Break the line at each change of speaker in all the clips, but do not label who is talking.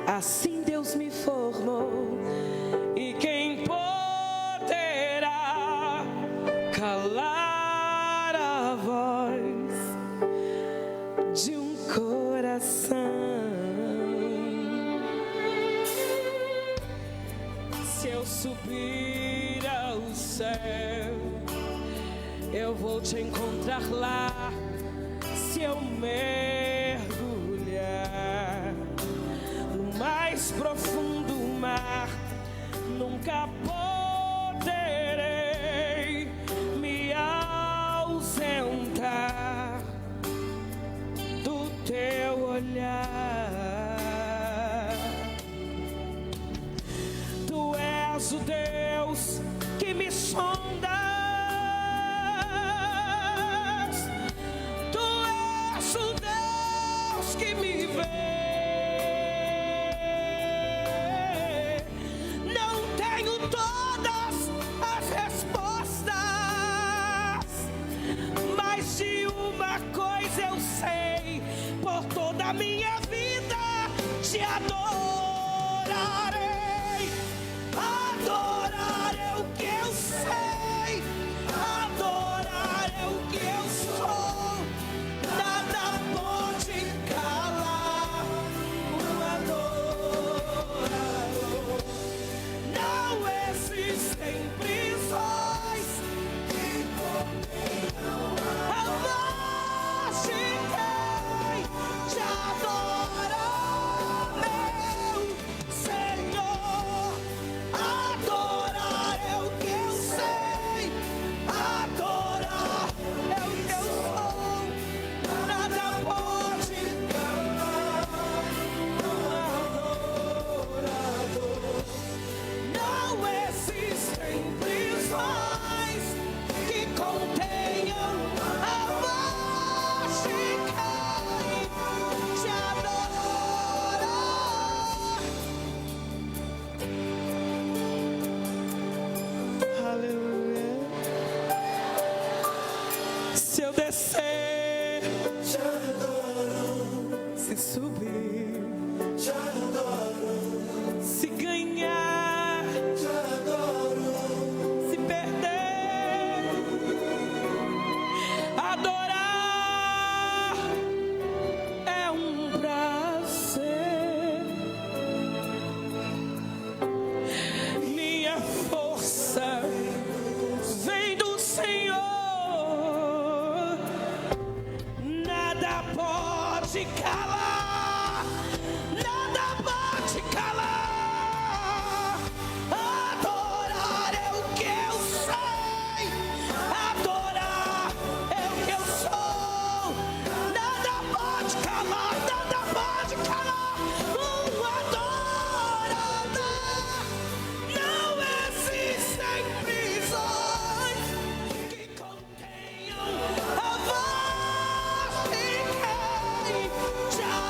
Assim Deus me formou, e quem poderá calar a voz de um coração? Se eu subir ao céu, eu vou te encontrar lá. Se eu mergulhar no mais profundo mar, nunca poderei me ausentar do teu olhar. Tu és o Deus que me sonda. Que me vê, não tenho todas as respostas, mas de uma coisa eu sei: por toda a minha vida te adorarei. Adorar é o que eu sei, adorar é o que eu sou. Nada pode calar o adorador. Não existem prisões que contenham a voz de quem te adora, meu Senhor. Adorar é o que eu sei, adorar é o que eu sou. Nada pode calar o adorador. Não existem prisões que contenham a voz de quem te adora. Aleluia. Se eu descer, te adoro. Se subir, te adoro. Se ganhar, te adoro. Se perder, adorar é um prazer. Minha força vem do Senhor. Nada pode calar, nada pode calar. Adorar é o que eu sei, adorar é o que eu sou. Nada pode calar, nada pode calar um adorador. Não existem prisões que contenham a voz de quem te adora.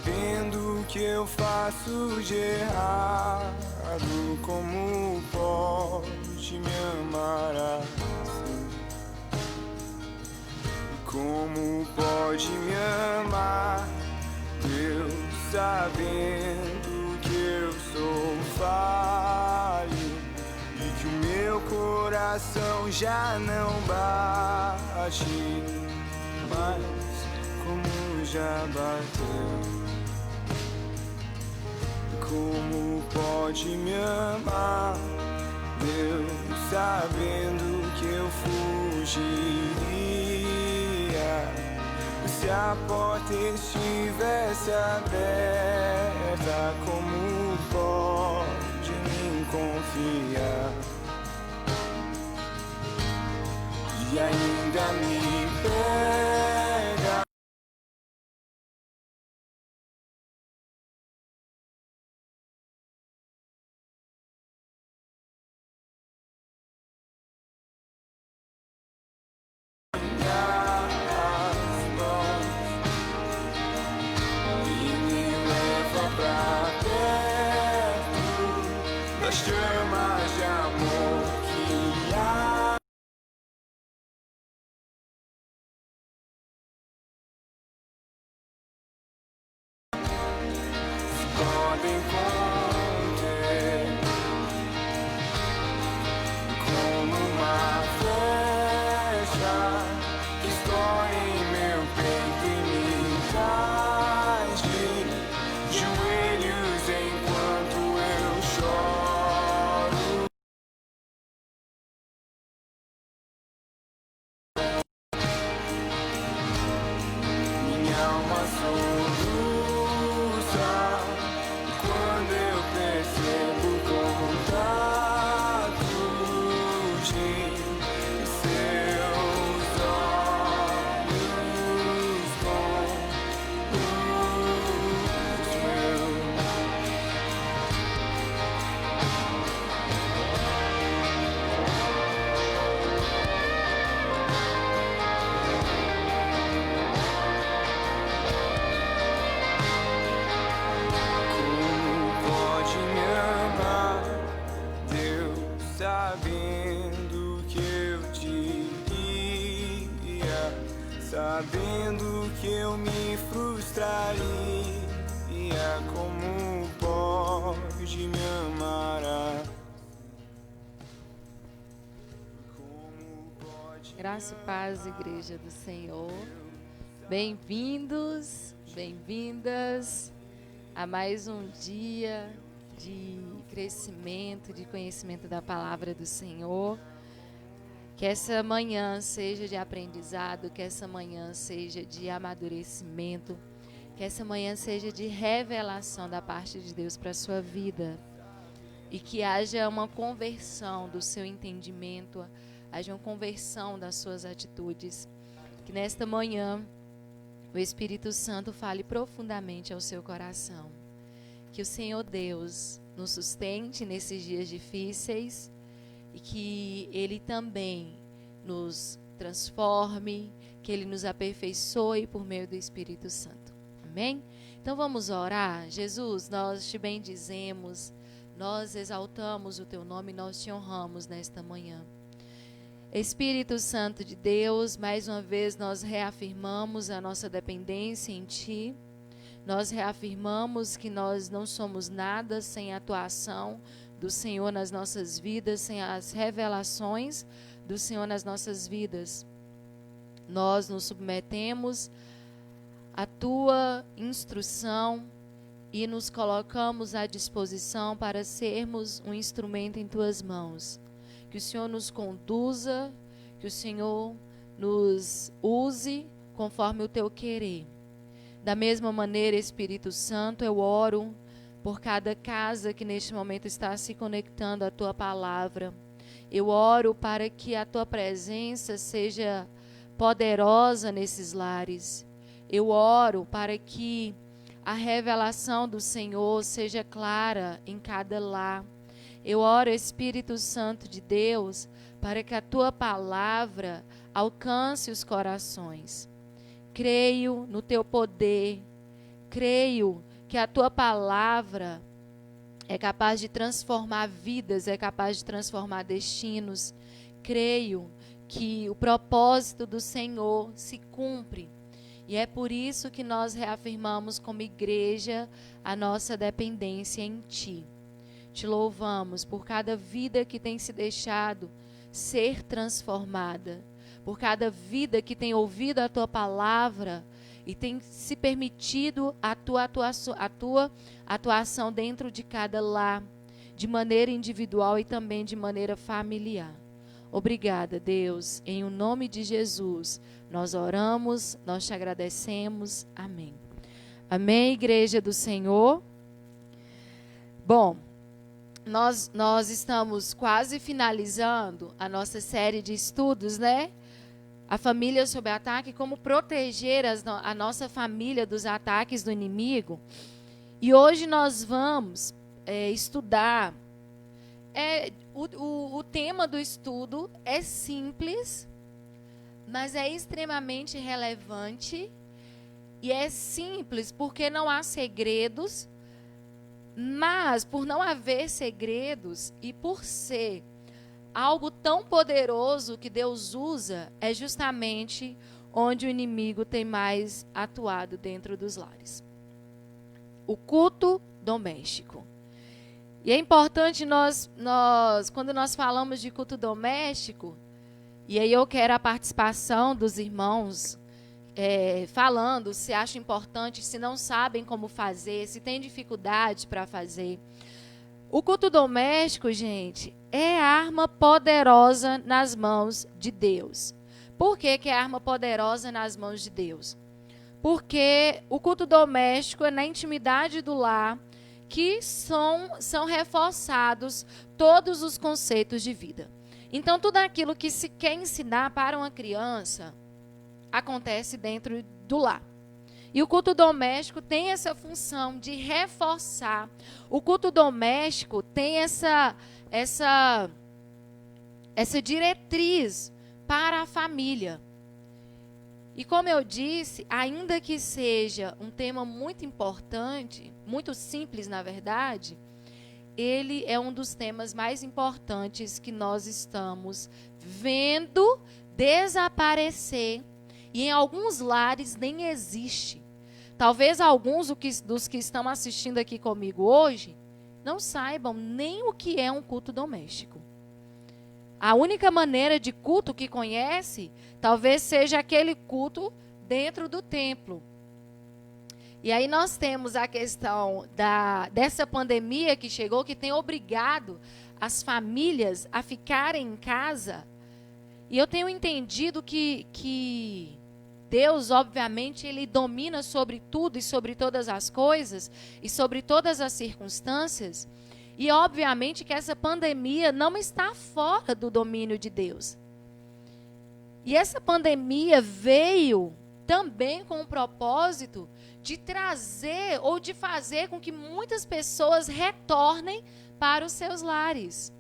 sabendo que eu faço de errado, como pode me amar assim? Como pode me amar, Deus, sabendo que eu sou falho e que o meu coração já não bate mais como já bateu. Como pode me amar, Deus, sabendo que eu fugiria se a porta estivesse aberta? Como pode me confiar e ainda me pega? Das chamas de amor que há. Podem conter como uma flecha que estoura em meu peito e me traz de joelhos enquanto eu choro. Minha alma soluça quando eu percebo o contato de seus olhos com os meus. Como pode me amar, Deus, sabendo que eu diria, sabendo que eu me frustraria? Como pode me amar assim? Como pode me
Graça e paz, Igreja do Senhor. Bem-vindos, bem-vindas a mais um dia de crescimento, de conhecimento da palavra do Senhor. Que essa manhã seja de aprendizado, que essa manhã seja de amadurecimento, que essa manhã seja de revelação da parte de Deus para a sua vida. E que haja uma conversão do seu entendimento, haja uma conversão das suas atitudes. Que nesta manhã o Espírito Santo fale profundamente ao seu coração. Que o Senhor Deus nos sustente nesses dias difíceis e que Ele também nos transforme, que Ele nos aperfeiçoe por meio do Espírito Santo. Amém? Então vamos orar. Jesus, nós te bendizemos, nós exaltamos o teu nome, nós te honramos nesta manhã. Espírito Santo de Deus, mais uma vez nós reafirmamos a nossa dependência em Ti. Nós reafirmamos que nós não somos nada sem a atuação do Senhor nas nossas vidas, sem as revelações do Senhor nas nossas vidas. Nós nos submetemos à Tua instrução e nos colocamos à disposição para sermos um instrumento em Tuas mãos. Que o Senhor nos conduza, que o Senhor nos use conforme o Teu querer. Da mesma maneira, Espírito Santo, eu oro por cada casa que neste momento está se conectando à Tua palavra. Eu oro para que a Tua presença seja poderosa nesses lares. Eu oro para que a revelação do Senhor seja clara em cada lar. Eu oro, Espírito Santo de Deus, para que a Tua palavra alcance os corações. Creio no Teu poder, Creio que a tua palavra é capaz de transformar vidas, é capaz de transformar destinos. Creio que o propósito do Senhor se cumpre. E é por isso que nós reafirmamos como igreja a nossa dependência em Ti. Te louvamos por cada vida que tem se deixado ser transformada, por cada vida que tem ouvido a Tua palavra e tem se permitido a tua atuação dentro de cada lar, de maneira individual e também de maneira familiar. Obrigada, Deus, em o nome de Jesus, nós oramos, nós te agradecemos, amém. Amém, igreja do Senhor. Bom, nós estamos quase finalizando a nossa série de estudos, né? A família sob ataque, como proteger a nossa família dos ataques do inimigo. E hoje nós vamos estudar. O tema do estudo é simples, mas é extremamente relevante. E é simples porque não há segredos, mas por não haver segredos e por ser algo tão poderoso que Deus usa, é justamente onde o inimigo tem mais atuado dentro dos lares. O culto doméstico. E é importante quando nós falamos de culto doméstico, e aí eu quero a participação dos irmãos falando se acham importante, se não sabem como fazer, se tem dificuldade para fazer. O culto doméstico, gente, é arma poderosa nas mãos de Deus. Por que é arma poderosa nas mãos de Deus? Porque o culto doméstico é na intimidade do lar que são reforçados todos os conceitos de vida. Então, tudo aquilo que se quer ensinar para uma criança acontece dentro do lar. E o culto doméstico tem essa função de reforçar. O culto doméstico tem essa diretriz para a família. E como eu disse, ainda que seja um tema muito importante, muito simples na verdade, ele é um dos temas mais importantes que nós estamos vendo desaparecer. E em alguns lares nem existe. Talvez alguns dos que estão assistindo aqui comigo hoje não saibam nem o que é um culto doméstico. A única maneira de culto que conhece, talvez seja aquele culto dentro do templo. E aí nós temos a questão dessa pandemia que chegou, que tem obrigado as famílias a ficarem em casa. E eu tenho entendido que Deus, obviamente, Ele domina sobre tudo e sobre todas as coisas e sobre todas as circunstâncias. E, obviamente, que essa pandemia não está fora do domínio de Deus. E essa pandemia veio também com o propósito de trazer ou de fazer com que muitas pessoas retornem para os seus lares.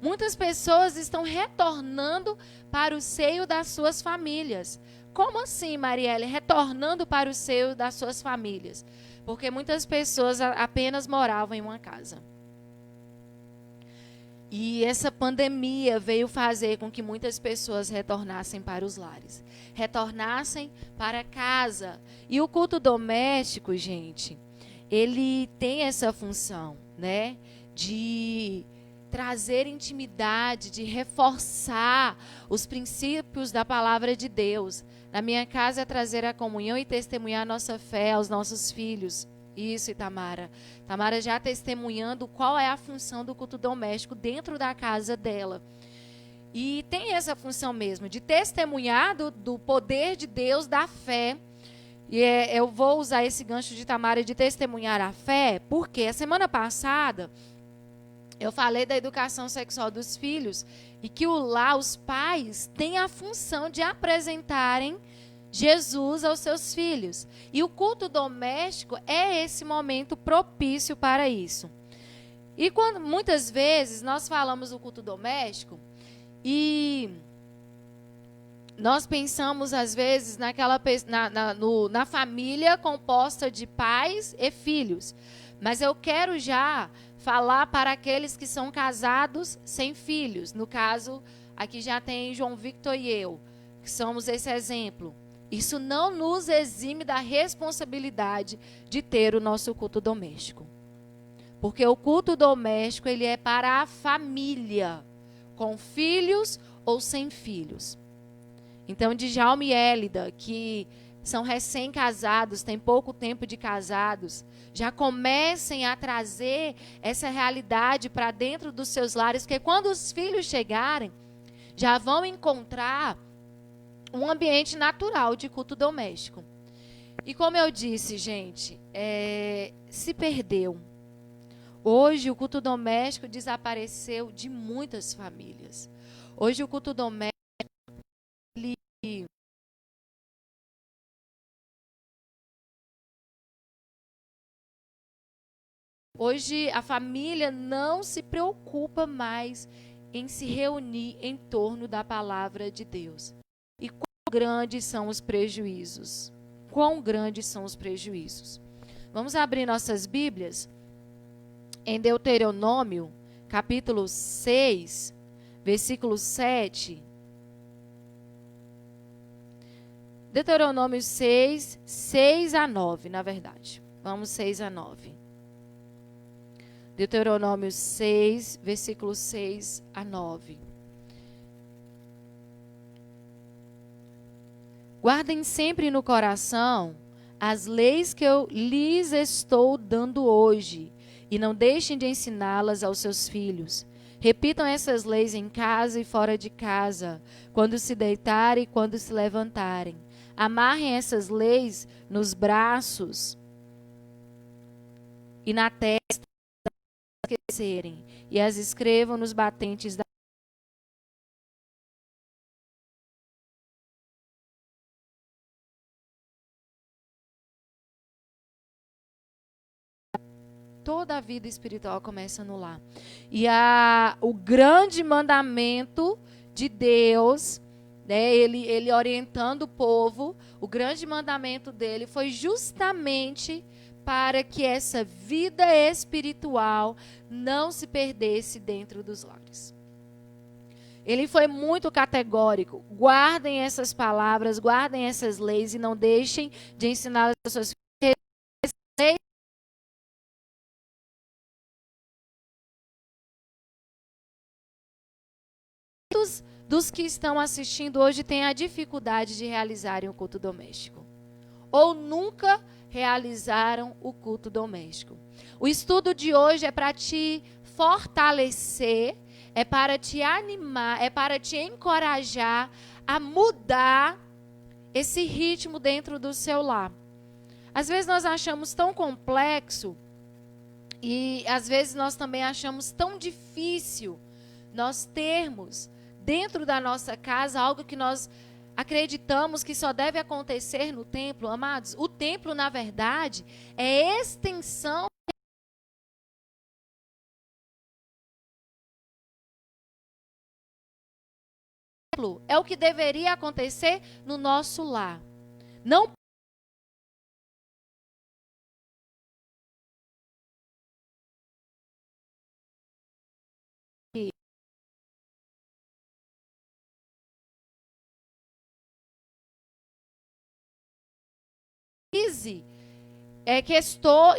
Muitas pessoas estão retornando para o seio das suas famílias. Como assim, Marielle? Retornando para o seio das suas famílias? Porque muitas pessoas apenas moravam em uma casa. E essa pandemia veio fazer com que muitas pessoas retornassem para os lares. Retornassem para casa. E o culto doméstico, gente, ele tem essa função, né? De trazer intimidade, de reforçar os princípios da palavra de Deus. Na minha casa é trazer a comunhão e testemunhar a nossa fé aos nossos filhos. Isso, Itamara. Tamara já testemunhando qual é a função do culto doméstico dentro da casa dela. E tem essa função mesmo, de testemunhar do poder de Deus, da fé. E eu vou usar esse gancho de Tamara de testemunhar a fé, porque a semana passada eu falei da educação sexual dos filhos e que os pais têm a função de apresentarem Jesus aos seus filhos. E o culto doméstico é esse momento propício para isso. E quando muitas vezes nós falamos do culto doméstico e Nós pensamos, às vezes, na família composta de pais e filhos. Mas eu quero já falar para aqueles que são casados sem filhos. No caso, aqui já tem João Victor e eu, que somos esse exemplo. Isso não nos exime da responsabilidade de ter o nosso culto doméstico. Porque o culto doméstico, ele é para a família, com filhos ou sem filhos. Então, Djalma e Hélida, que são recém-casados, têm pouco tempo de casados, já comecem a trazer essa realidade para dentro dos seus lares, porque quando os filhos chegarem, já vão encontrar um ambiente natural de culto doméstico. E como eu disse, gente, se perdeu. Hoje o culto doméstico desapareceu de muitas famílias. Hoje o culto doméstico, hoje a família não se preocupa mais em se reunir em torno da palavra de Deus. E quão grandes são os prejuízos? Quão grandes são os prejuízos? Vamos abrir nossas Bíblias em Deuteronômio, capítulo 6, versículo 7. Deuteronômio 6, 6 a 9, na verdade. Vamos 6 a 9. Deuteronômio 6, versículo 6 a 9. Guardem sempre no coração as leis que eu lhes estou dando hoje, e não deixem de ensiná-las aos seus filhos. Repitam essas leis em casa e fora de casa, quando se deitarem e quando se levantarem. Amarrem essas leis nos braços e na testa, esquecerem, e as escrevam nos batentes da toda a vida espiritual começa no lar. E o grande mandamento de Deus, né, ele orientando o povo, o grande mandamento dele foi justamente para que essa vida espiritual não se perdesse dentro dos lares. Ele foi muito categórico. Guardem essas palavras, guardem essas leis e não deixem de ensinar as pessoas. Muitos dos que estão assistindo hoje têm a dificuldade de realizarem o culto doméstico. Ou nunca realizaram o culto doméstico. O estudo de hoje é para te fortalecer, é para te animar, é para te encorajar a mudar esse ritmo dentro do seu lar. Às vezes nós achamos tão complexo e às vezes nós também achamos tão difícil nós termos dentro da nossa casa algo que nós acreditamos que só deve acontecer no templo. Amados, o templo, na verdade, é extensão. É o que deveria acontecer no nosso lar. Não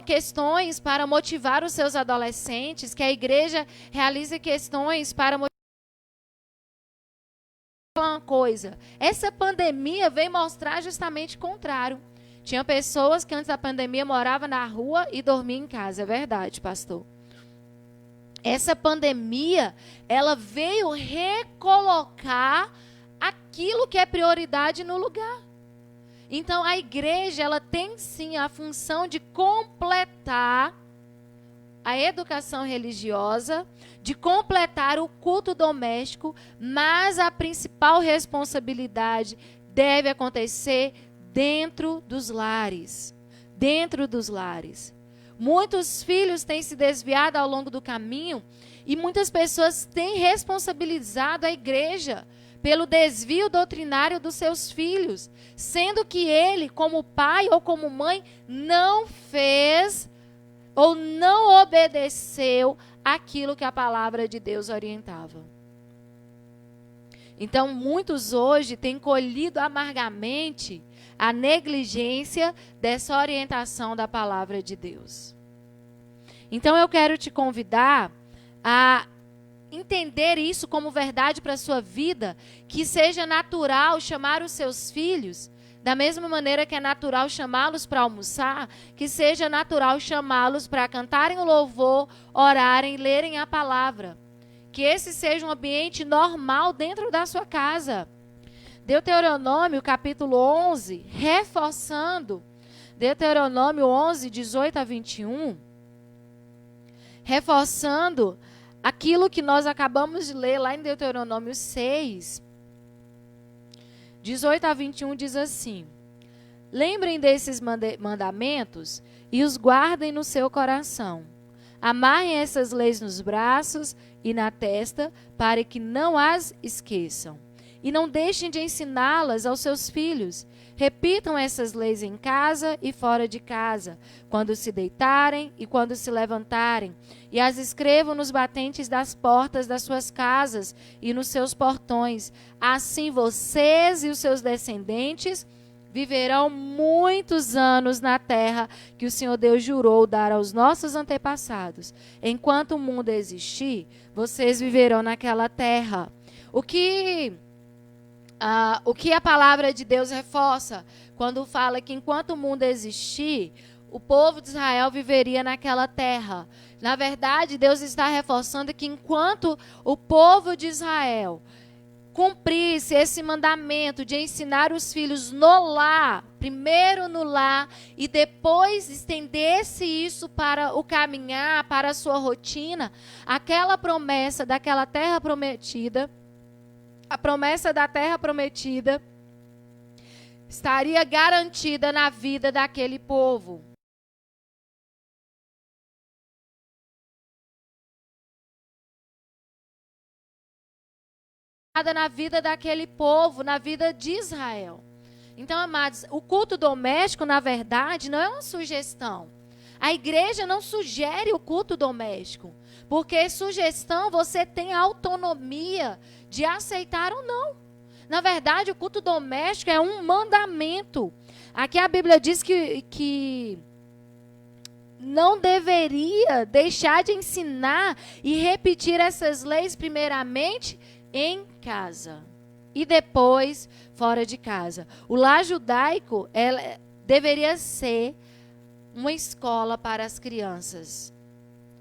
questões para motivar os seus adolescentes, que a igreja realize questões para motivar. Uma coisa, essa pandemia veio mostrar justamente o contrário. Tinha pessoas que antes da pandemia moravam na rua e dormiam em casa, é verdade, pastor. Essa pandemia, ela veio recolocar aquilo que é prioridade no lugar. Então, a igreja, ela tem sim a função de completar a educação religiosa, de completar o culto doméstico, mas a principal responsabilidade deve acontecer dentro dos lares. Dentro dos lares. Muitos filhos têm se desviado ao longo do caminho e muitas pessoas têm responsabilizado a igreja pelo desvio doutrinário dos seus filhos, sendo que ele, como pai ou como mãe, não fez ou não obedeceu aquilo que a palavra de Deus orientava. Então, muitos hoje têm colhido amargamente a negligência dessa orientação da palavra de Deus. Então, eu quero te convidar a entender isso como verdade para a sua vida, que seja natural chamar os seus filhos, da mesma maneira que é natural chamá-los para almoçar, que seja natural chamá-los para cantarem o louvor, orarem, lerem a palavra. Que esse seja um ambiente normal dentro da sua casa. Deuteronômio capítulo 11, reforçando, Deuteronômio 11, 18 a 21, reforçando aquilo que nós acabamos de ler lá em Deuteronômio 6, 18 a 21 diz assim: lembrem desses mandamentos e os guardem no seu coração. Amarrem essas leis nos braços e na testa, para que não as esqueçam. E não deixem de ensiná-las aos seus filhos. Repitam essas leis em casa e fora de casa, quando se deitarem e quando se levantarem. E as escrevam nos batentes das portas das suas casas e nos seus portões. Assim vocês e os seus descendentes viverão muitos anos na terra que o Senhor Deus jurou dar aos nossos antepassados. Enquanto o mundo existir, vocês viverão naquela terra. O que a palavra de Deus reforça quando fala que enquanto o mundo existir, o povo de Israel viveria naquela terra. Na verdade, Deus está reforçando que enquanto o povo de Israel cumprisse esse mandamento de ensinar os filhos no lar, primeiro no lar, e depois estendesse isso para o caminhar, para a sua rotina, aquela promessa daquela terra prometida, a promessa da terra prometida, estaria garantida na vida daquele povo. Na vida daquele povo, na vida de Israel. Então, amados, o culto doméstico, na verdade, não é uma sugestão. A igreja não sugere o culto doméstico, porque sugestão você tem autonomia de aceitar ou não. Na verdade, o culto doméstico é um mandamento. Aqui a Bíblia diz que não deveria deixar de ensinar e repetir essas leis primeiramente em casa e depois fora de casa. O lar judaico deveria ser uma escola para as crianças.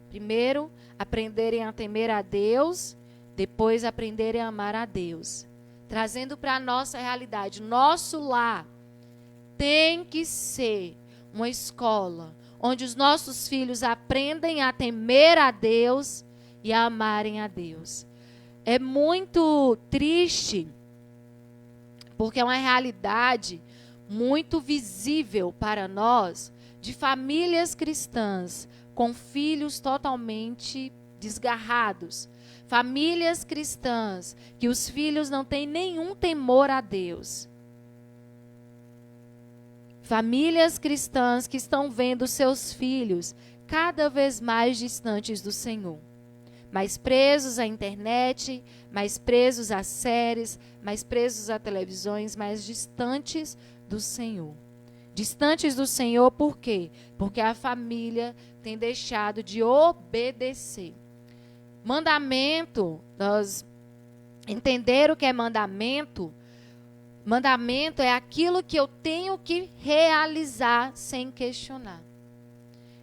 Primeiro, aprenderem a temer a Deus, depois aprenderem a amar a Deus. Trazendo para a nossa realidade, nosso lar tem que ser uma escola onde os nossos filhos aprendem a temer a Deus e a amarem a Deus. É muito triste, porque é uma realidade muito visível para nós, de famílias cristãs com filhos totalmente desgarrados. Famílias cristãs que os filhos não têm nenhum temor a Deus. Famílias cristãs que estão vendo seus filhos cada vez mais distantes do Senhor. Mais presos à internet, mais presos a séries, mais presos a televisões, mais distantes do Senhor. Distantes do Senhor por quê? Porque a família tem deixado de obedecer. Mandamento, nós entender o que é mandamento. Mandamento é aquilo que eu tenho que realizar sem questionar.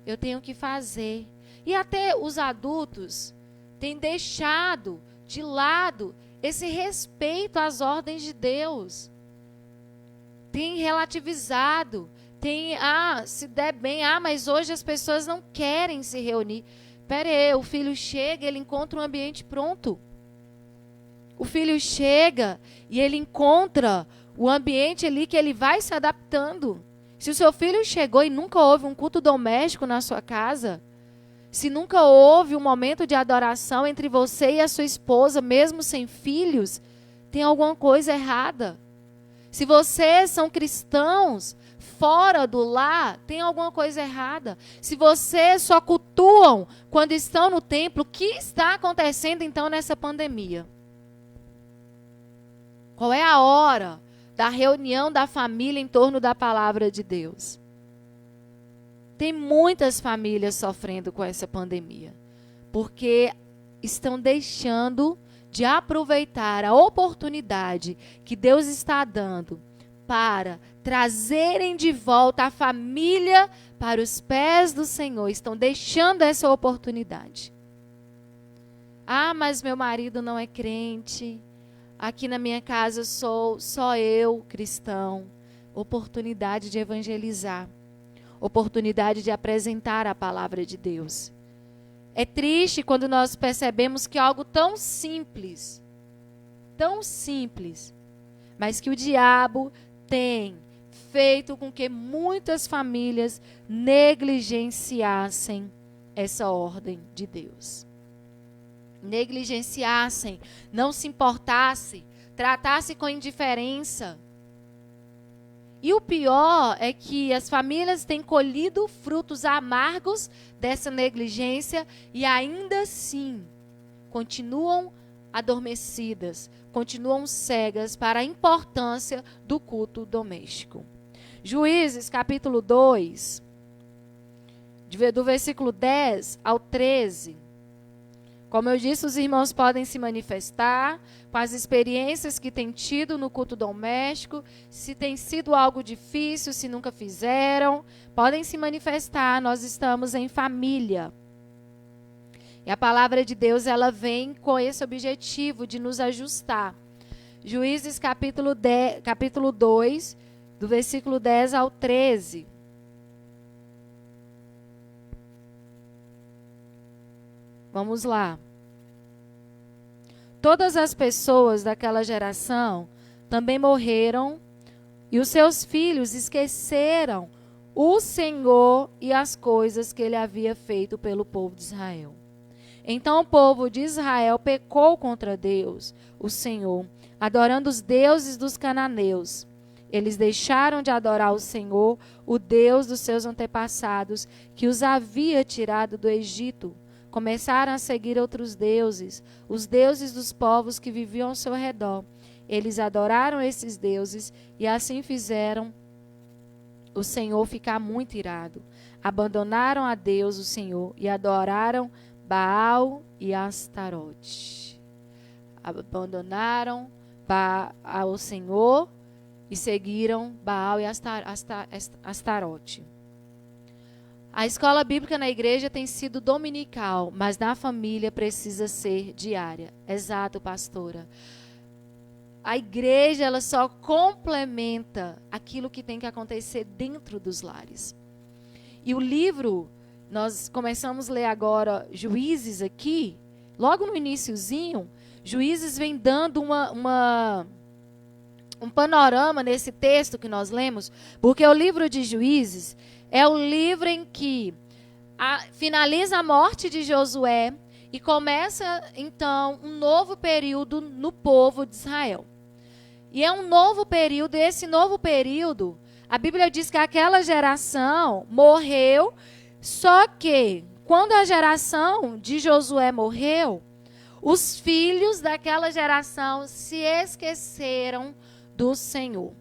Eu tenho que fazer. E até os adultos têm deixado de lado esse respeito às ordens de Deus. Tem relativizado. Tem, se der bem, mas hoje as pessoas não querem se reunir. Pera aí, o filho chega, ele encontra um ambiente pronto. O filho chega e ele encontra o ambiente ali que ele vai se adaptando. Se o seu filho chegou e nunca houve um culto doméstico na sua casa, se nunca houve um momento de adoração entre você e a sua esposa, mesmo sem filhos, tem alguma coisa errada. Se vocês são cristãos fora do lar, tem alguma coisa errada. Se vocês só cultuam quando estão no templo, o que está acontecendo então nessa pandemia? Qual é a hora da reunião da família em torno da palavra de Deus? Tem muitas famílias sofrendo com essa pandemia, porque estão deixando de aproveitar a oportunidade que Deus está dando para trazerem de volta a família para os pés do Senhor. Estão deixando essa oportunidade. Ah, mas meu marido não é crente. Aqui na minha casa sou só eu, cristão. Oportunidade de evangelizar. Oportunidade de apresentar a palavra de Deus. É triste quando nós percebemos que algo tão simples, mas que o diabo tem feito com que muitas famílias negligenciassem essa ordem de Deus. Negligenciassem, não se importassem, tratassem com indiferença. E o pior é que as famílias têm colhido frutos amargos dessa negligência e ainda assim continuam adormecidas, continuam cegas para a importância do culto doméstico. Juízes capítulo 2, do versículo 10 ao 13. Como eu disse, os irmãos podem se manifestar com as experiências que têm tido no culto doméstico, se tem sido algo difícil, se nunca fizeram, podem se manifestar, nós estamos em família. E a palavra de Deus, ela vem com esse objetivo de nos ajustar. Juízes capítulo 2, do versículo 10 ao 13. Vamos lá. Todas as pessoas daquela geração também morreram e os seus filhos esqueceram o Senhor e as coisas que ele havia feito pelo povo de Israel. Então o povo de Israel pecou contra Deus, o Senhor, adorando os deuses dos cananeus. Eles deixaram de adorar o Senhor, o Deus dos seus antepassados, que os havia tirado do Egito. Começaram a seguir outros deuses, os deuses dos povos que viviam ao seu redor. Eles adoraram esses deuses e assim fizeram o Senhor ficar muito irado. Abandonaram a Deus, o Senhor, e adoraram Baal e Astarote. Abandonaram o Senhor e seguiram Baal e Astarote. A escola bíblica na igreja tem sido dominical, mas na família precisa ser diária. Exato, pastora. A igreja, ela só complementa aquilo que tem que acontecer dentro dos lares. E o livro, nós começamos a ler agora Juízes aqui, logo no iniciozinho, Juízes vem dando um panorama nesse texto que nós lemos, porque o livro de Juízes é o livro em que finaliza a morte de Josué e começa, então, um novo período no povo de Israel. E é um novo período, e esse novo período, a Bíblia diz que aquela geração morreu, só que, quando a geração de Josué morreu, os filhos daquela geração se esqueceram do Senhor.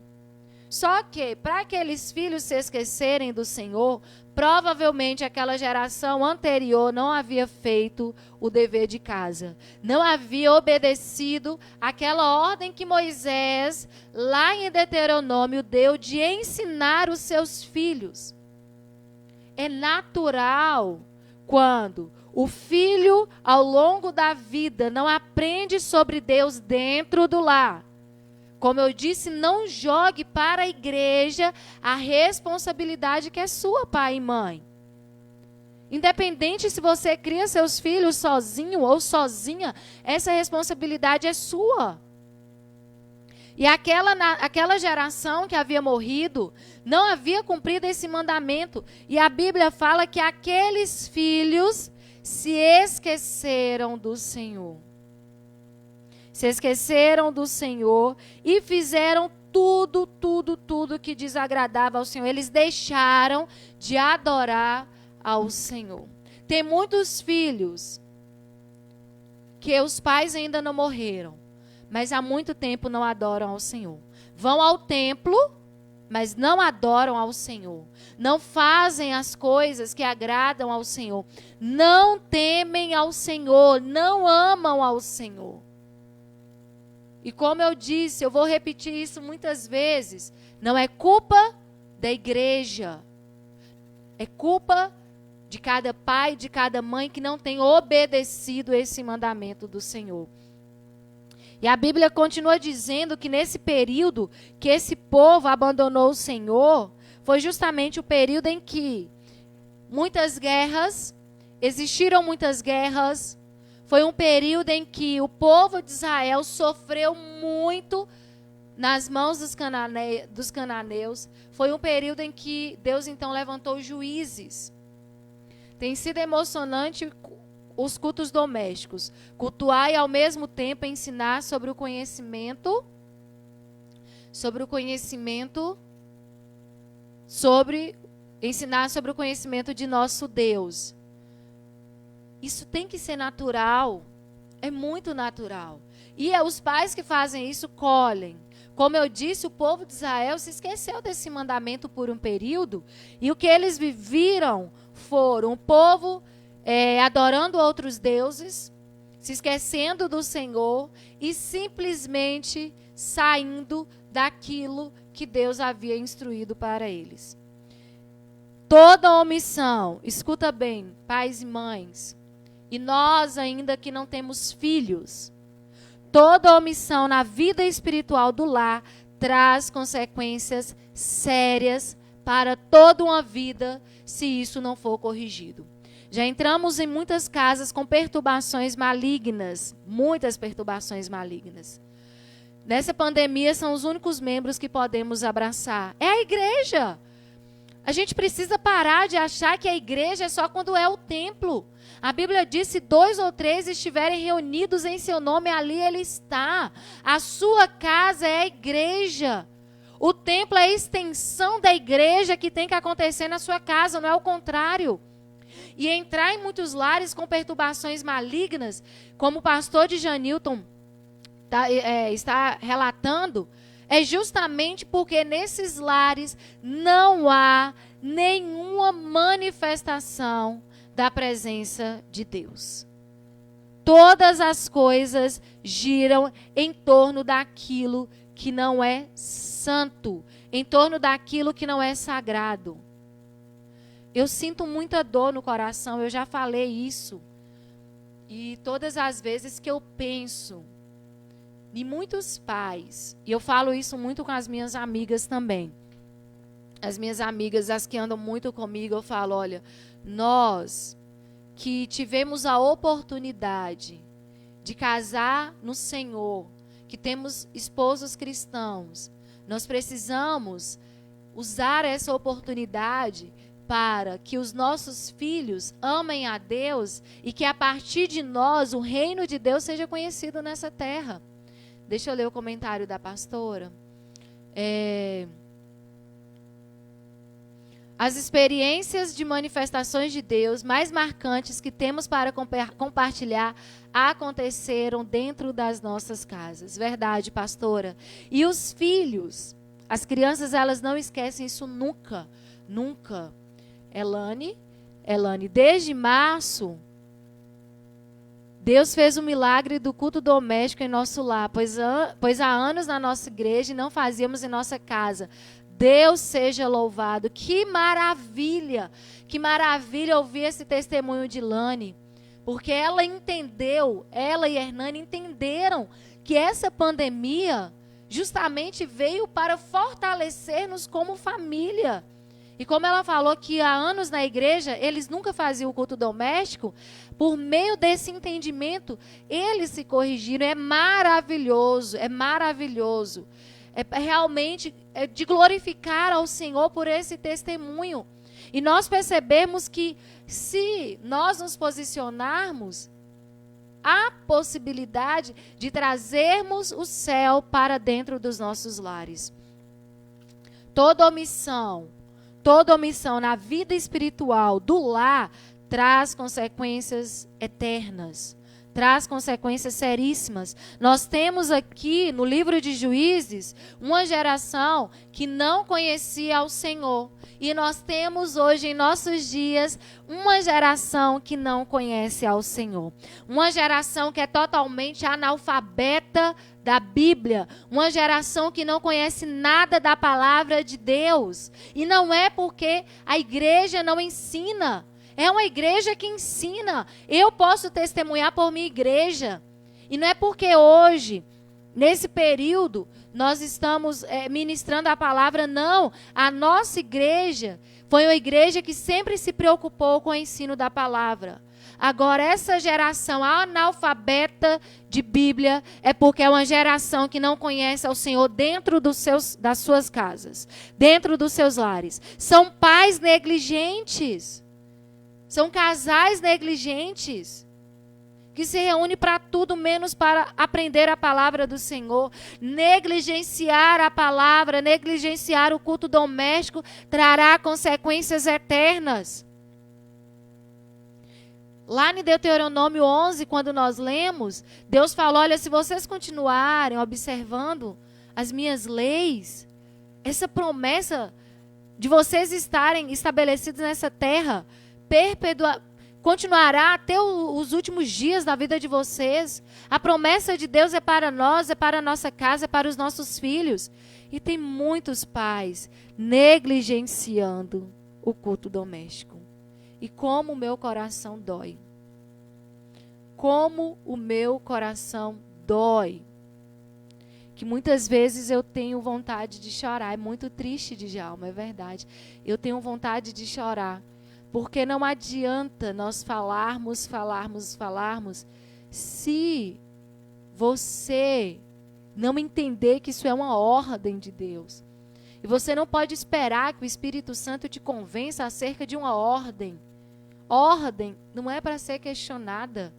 Só que, para aqueles filhos se esquecerem do Senhor, provavelmente aquela geração anterior não havia feito o dever de casa. Não havia obedecido aquela ordem que Moisés, lá em Deuteronômio, deu de ensinar os seus filhos. É natural quando o filho, ao longo da vida, não aprende sobre Deus dentro do lar. Como eu disse, não jogue para a igreja a responsabilidade que é sua, pai e mãe. Independente se você cria seus filhos sozinho ou sozinha, essa responsabilidade é sua. E aquela geração que havia morrido não havia cumprido esse mandamento. E a Bíblia fala que aqueles filhos se esqueceram do Senhor. se esqueceram do Senhor e fizeram tudo que desagradava ao Senhor. Eles deixaram de adorar ao Senhor. Tem muitos filhos que os pais ainda não morreram, mas há muito tempo não adoram ao Senhor. Vão ao templo, mas não adoram ao Senhor. Não fazem as coisas que agradam ao Senhor. Não temem ao Senhor, não amam ao Senhor. E como eu disse, eu vou repetir isso muitas vezes, não é culpa da igreja. É culpa de cada pai, de cada mãe que não tem obedecido esse mandamento do Senhor. E a Bíblia continua dizendo que nesse período que esse povo abandonou o Senhor, foi justamente o período em que existiram muitas guerras. Foi um período em que o povo de Israel sofreu muito nas mãos dos cananeus. Foi um período em que Deus então levantou juízes. Tem sido emocionante os cultos domésticos. Cultuar e ao mesmo tempo ensinar sobre o conhecimento de nosso Deus. Isso tem que ser natural, é muito natural. E os pais que fazem isso colhem. Como eu disse, o povo de Israel se esqueceu desse mandamento por um período, e o que eles viram foram o povo adorando outros deuses, se esquecendo do Senhor e simplesmente saindo daquilo que Deus havia instruído para eles. Toda omissão, escuta bem, pais e mães, e nós ainda que não temos filhos, toda omissão na vida espiritual do lar traz consequências sérias para toda uma vida, se isso não for corrigido. Já entramos em muitas casas com perturbações malignas, muitas perturbações malignas. Nessa pandemia são os únicos membros que podemos abraçar. É a igreja. A gente precisa parar de achar que a igreja é só quando é o templo. A Bíblia diz: se 2 ou 3 estiverem reunidos em seu nome, ali ele está. A sua casa é a igreja. O templo é a extensão da igreja que tem que acontecer na sua casa, não é o contrário. E entrar em muitos lares com perturbações malignas, como o pastor de Janilton está relatando, é justamente porque nesses lares não há nenhuma manifestação da presença de Deus. Todas as coisas giram em torno daquilo que não é santo, em torno daquilo que não é sagrado. Eu sinto muita dor no coração, eu já falei isso. E todas as vezes que eu penso em muitos pais, e eu falo isso muito com as minhas amigas também. As minhas amigas, as que andam muito comigo, eu falo: olha, nós que tivemos a oportunidade de casar no Senhor, que temos esposos cristãos, nós precisamos usar essa oportunidade para que os nossos filhos amem a Deus e que a partir de nós o reino de Deus seja conhecido nessa terra. Deixa eu ler o comentário da pastora. As experiências de manifestações de Deus mais marcantes que temos para compartilhar aconteceram dentro das nossas casas. Verdade, pastora. E os filhos, as crianças, elas não esquecem isso nunca, nunca. Elane, desde março, Deus fez o milagre do culto doméstico em nosso lar, pois há anos na nossa igreja e não fazíamos em nossa casa. Deus seja louvado. Que maravilha ouvir esse testemunho de Lane, porque ela e Hernani entenderam que essa pandemia justamente veio para fortalecer-nos como família. E como ela falou que há anos na igreja, eles nunca faziam o culto doméstico, por meio desse entendimento, eles se corrigiram. É maravilhoso, é maravilhoso. É realmente de glorificar ao Senhor por esse testemunho. E nós percebemos que se nós nos posicionarmos, há possibilidade de trazermos o céu para dentro dos nossos lares. Toda omissão na vida espiritual do lar traz consequências eternas, traz consequências seríssimas. Nós temos aqui no livro de Juízes uma geração que não conhecia ao Senhor. E nós temos hoje em nossos dias uma geração que não conhece ao Senhor. Uma geração que é totalmente analfabeta da Bíblia. Uma geração que não conhece nada da palavra de Deus. E não é porque a igreja não ensina. É uma igreja que ensina. Eu posso testemunhar por minha igreja. E não é porque hoje, nesse período, nós estamos ministrando a palavra, não. A nossa igreja foi uma igreja que sempre se preocupou com o ensino da palavra. Agora, essa geração analfabeta de Bíblia é porque é uma geração que não conhece ao Senhor dentro das suas casas, dentro dos seus lares. São pais negligentes. São casais negligentes que se reúnem para tudo menos para aprender a palavra do Senhor. Negligenciar a palavra, negligenciar o culto doméstico trará consequências eternas. Lá em Deuteronômio 11, quando nós lemos, Deus falou, olha, se vocês continuarem observando as minhas leis, essa promessa de vocês estarem estabelecidos nessa terra, continuará até os últimos dias da vida de vocês. A promessa de Deus é para nós, é para a nossa casa, é para os nossos filhos. E tem muitos pais negligenciando o culto doméstico. E como o meu coração dói. Como o meu coração dói. Que muitas vezes eu tenho vontade de chorar. É muito triste, Djalma, é verdade. Eu tenho vontade de chorar. Porque não adianta nós falarmos, se você não entender que isso é uma ordem de Deus. E você não pode esperar que o Espírito Santo te convença acerca de uma ordem. Ordem não é para ser questionada.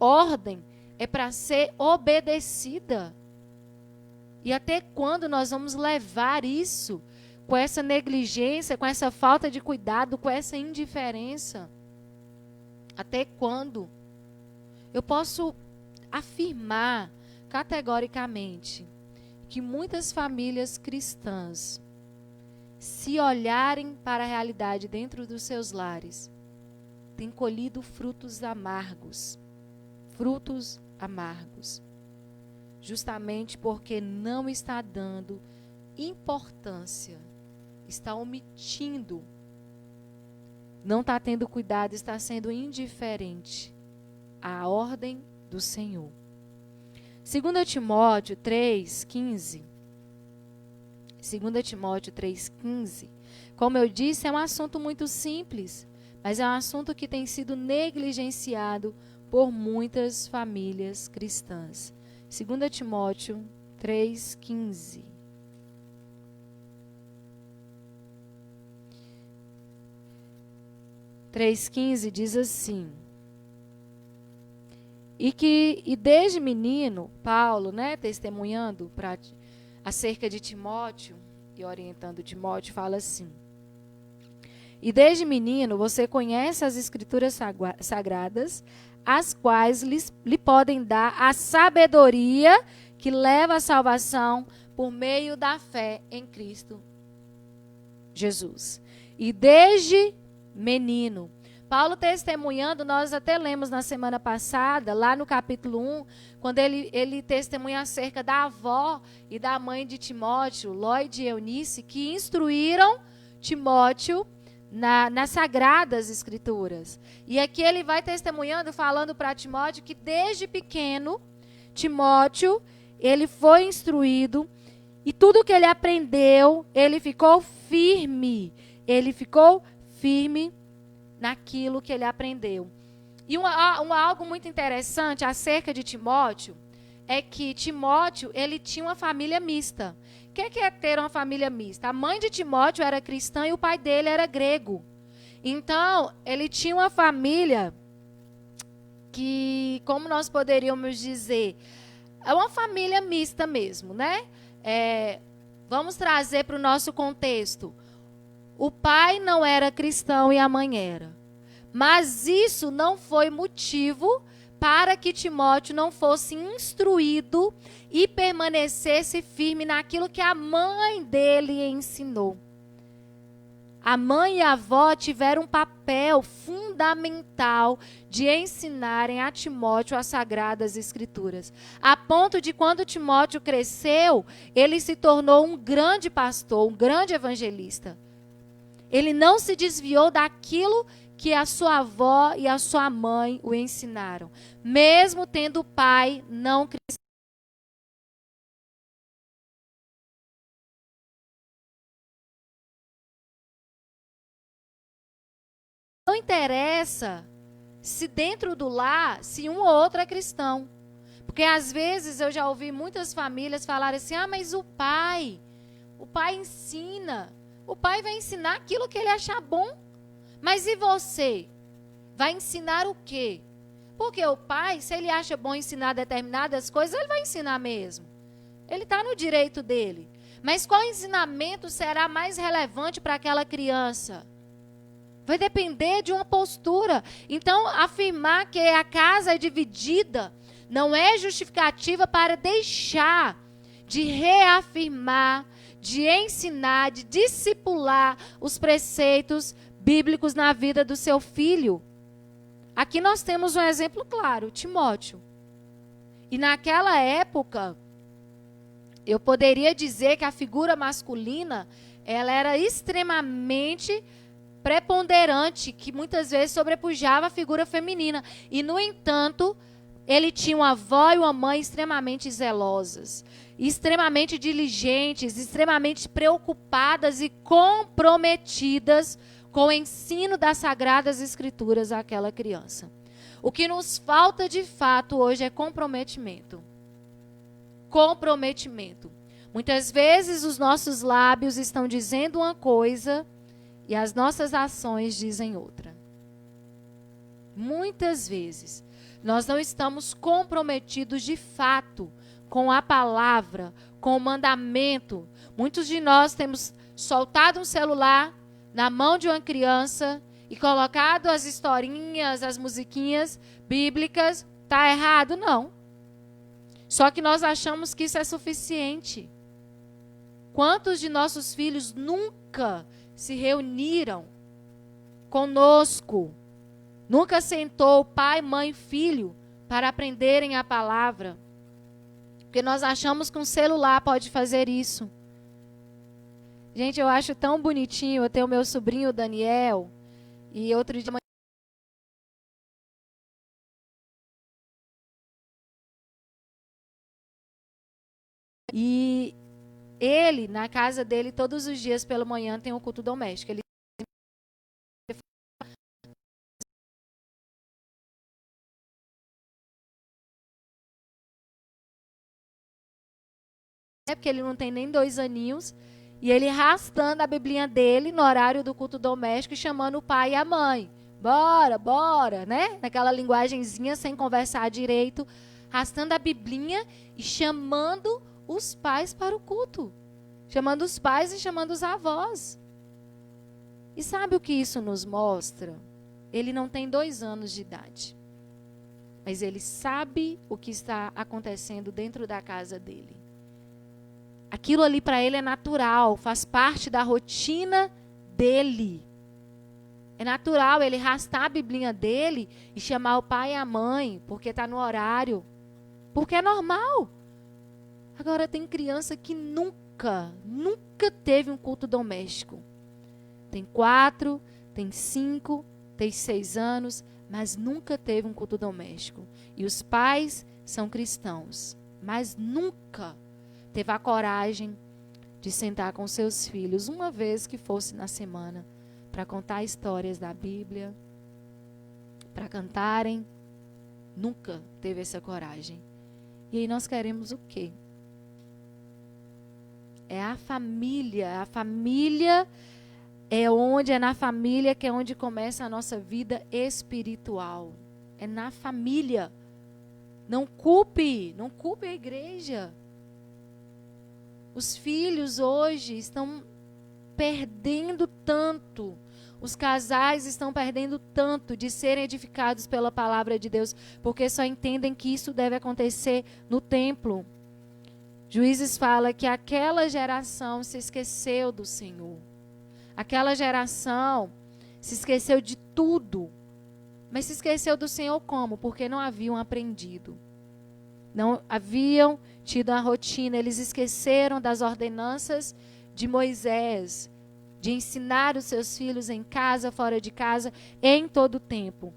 Ordem é para ser obedecida. E até quando nós vamos levar isso? Com essa negligência, com essa falta de cuidado, com essa indiferença. Até quando? Eu posso afirmar categoricamente que muitas famílias cristãs, se olharem para a realidade dentro dos seus lares, têm colhido frutos amargos. Frutos amargos. Justamente porque não está dando importância. Está omitindo, não está tendo cuidado, está sendo indiferente à ordem do Senhor. 2 Timóteo 3,15. 2 Timóteo 3,15. Como eu disse, é um assunto muito simples, mas é um assunto que tem sido negligenciado por muitas famílias cristãs. 2 Timóteo 3,15. 3,15 diz assim, e desde menino, Paulo, testemunhando acerca de Timóteo e orientando Timóteo, fala assim, e desde menino você conhece as Escrituras sagradas, as quais lhe podem dar a sabedoria que leva à salvação por meio da fé em Cristo Jesus. E desde menino. Paulo testemunhando, nós até lemos na semana passada, lá no capítulo 1, quando ele testemunha acerca da avó e da mãe de Timóteo, Lloyd e Eunice, que instruíram Timóteo nas Sagradas Escrituras. E aqui ele vai testemunhando, falando para Timóteo que desde pequeno, Timóteo, ele foi instruído e tudo que ele aprendeu, ele ficou firme. Ele ficou firme naquilo que ele aprendeu. E algo muito interessante acerca de Timóteo é que Timóteo, ele tinha uma família mista. O que é ter uma família mista? A mãe de Timóteo era cristã e o pai dele era grego. Então, ele tinha uma família que, como nós poderíamos dizer, é uma família mista mesmo, né? Vamos trazer para o nosso contexto. O pai não era cristão e a mãe era. Mas isso não foi motivo para que Timóteo não fosse instruído e permanecesse firme naquilo que a mãe dele ensinou. A mãe e a avó tiveram um papel fundamental de ensinarem a Timóteo as Sagradas Escrituras. A ponto de, quando Timóteo cresceu, ele se tornou um grande pastor, um grande evangelista. Ele não se desviou daquilo que a sua avó e a sua mãe o ensinaram, mesmo tendo pai não cristão. Não interessa se dentro do lar, se um ou outro é cristão. Porque às vezes eu já ouvi muitas famílias falarem assim, mas o pai ensina, o pai vai ensinar aquilo que ele achar bom. Mas e você? Vai ensinar o quê? Porque o pai, se ele acha bom ensinar determinadas coisas, ele vai ensinar mesmo. Ele está no direito dele. Mas qual ensinamento será mais relevante para aquela criança? Vai depender de uma postura. Então, afirmar que a casa é dividida não é justificativa para deixar de reafirmar, de ensinar, de discipular os preceitos bíblicos na vida do seu filho. Aqui nós temos um exemplo claro, Timóteo. E naquela época, eu poderia dizer que a figura masculina, ela era extremamente preponderante, que muitas vezes sobrepujava a figura feminina. E, no entanto, ele tinha uma avó e uma mãe extremamente zelosas, extremamente diligentes, extremamente preocupadas e comprometidas com o ensino das Sagradas Escrituras àquela criança. O que nos falta de fato hoje é comprometimento. Comprometimento. Muitas vezes os nossos lábios estão dizendo uma coisa e as nossas ações dizem outra. Muitas vezes nós não estamos comprometidos de fato com a palavra, com o mandamento. Muitos de nós temos soltado um celular na mão de uma criança e colocado as historinhas, as musiquinhas bíblicas. Está errado? Não. Só que nós achamos que isso é suficiente. Quantos de nossos filhos nunca se reuniram conosco? Nunca sentou pai, mãe, filho para aprenderem a palavra? Porque nós achamos que um celular pode fazer isso. Gente, eu acho tão bonitinho. Eu tenho o meu sobrinho Daniel. E outro dia... E ele, na casa dele, todos os dias pela manhã tem um culto doméstico. Ele porque ele não tem nem 2 aninhos, e ele arrastando a biblinha dele no horário do culto doméstico e chamando o pai e a mãe. Bora, bora, né? Naquela linguagenzinha, sem conversar direito, arrastando a biblinha e chamando os pais para o culto. Chamando os pais e chamando os avós. E sabe o que isso nos mostra? Ele não tem 2 anos de idade. Mas ele sabe o que está acontecendo dentro da casa dele. Aquilo ali para ele é natural, faz parte da rotina dele. É natural ele arrastar a biblinha dele e chamar o pai e a mãe, porque está no horário. Porque é normal. Agora tem criança que nunca teve um culto doméstico. Tem 4, tem 5, tem 6 anos, mas nunca teve um culto doméstico. E os pais são cristãos, mas nunca teve a coragem de sentar com seus filhos, uma vez que fosse na semana, para contar histórias da Bíblia, para cantarem. Nunca teve essa coragem. E aí nós queremos o quê? É a família. A família é na família que é onde começa a nossa vida espiritual. é na família. Não culpe a igreja. Os filhos hoje estão perdendo tanto. Os casais estão perdendo tanto de serem edificados pela palavra de Deus, porque só entendem que isso deve acontecer no templo. Juízes fala que aquela geração se esqueceu do Senhor. Aquela geração se esqueceu de tudo. Mas se esqueceu do Senhor como? Porque não haviam aprendido. Não haviam tido a rotina. Eles esqueceram das ordenanças de Moisés, de ensinar os seus filhos em casa, fora de casa, em todo o tempo.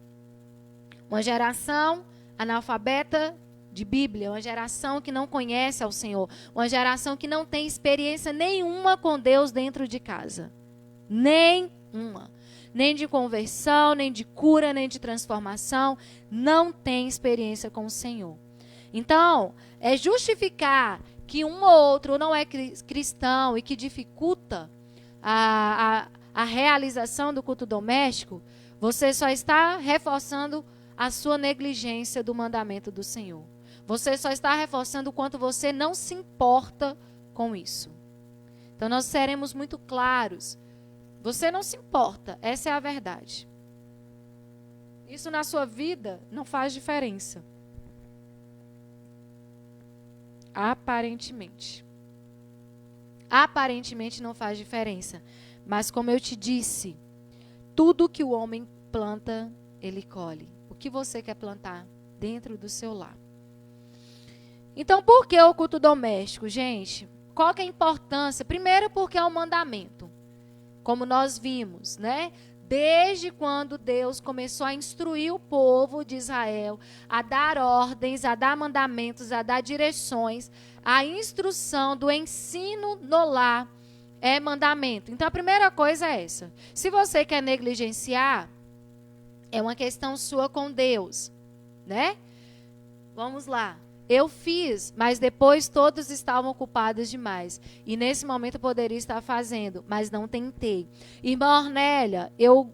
Uma geração analfabeta de Bíblia, uma geração que não conhece ao Senhor, uma geração que não tem experiência nenhuma com Deus dentro de casa. Nenhuma. Nem de conversão, nem de cura, nem de transformação. Não tem experiência com o Senhor. Então, é justificar que um ou outro não é cristão e que dificulta a realização do culto doméstico, você só está reforçando a sua negligência do mandamento do Senhor. Você só está reforçando o quanto você não se importa com isso. Então, nós seremos muito claros. Você não se importa, essa é a verdade. Isso na sua vida não faz diferença. Aparentemente. Aparentemente não faz diferença. Mas como eu te disse, tudo que o homem planta, ele colhe. O que você quer plantar dentro do seu lar? Então, por que o culto doméstico, gente? Qual que é a importância? Primeiro, porque é um mandamento. Como nós vimos, né? Desde quando Deus começou a instruir o povo de Israel, a dar ordens, a dar mandamentos, a dar direções, a instrução do ensino no lar é mandamento. Então, a primeira coisa é essa. Se você quer negligenciar, é uma questão sua com Deus, né? Vamos lá. Eu fiz, mas depois todos estavam ocupados demais. E nesse momento eu poderia estar fazendo, mas não tentei. Irmã Ornélia, eu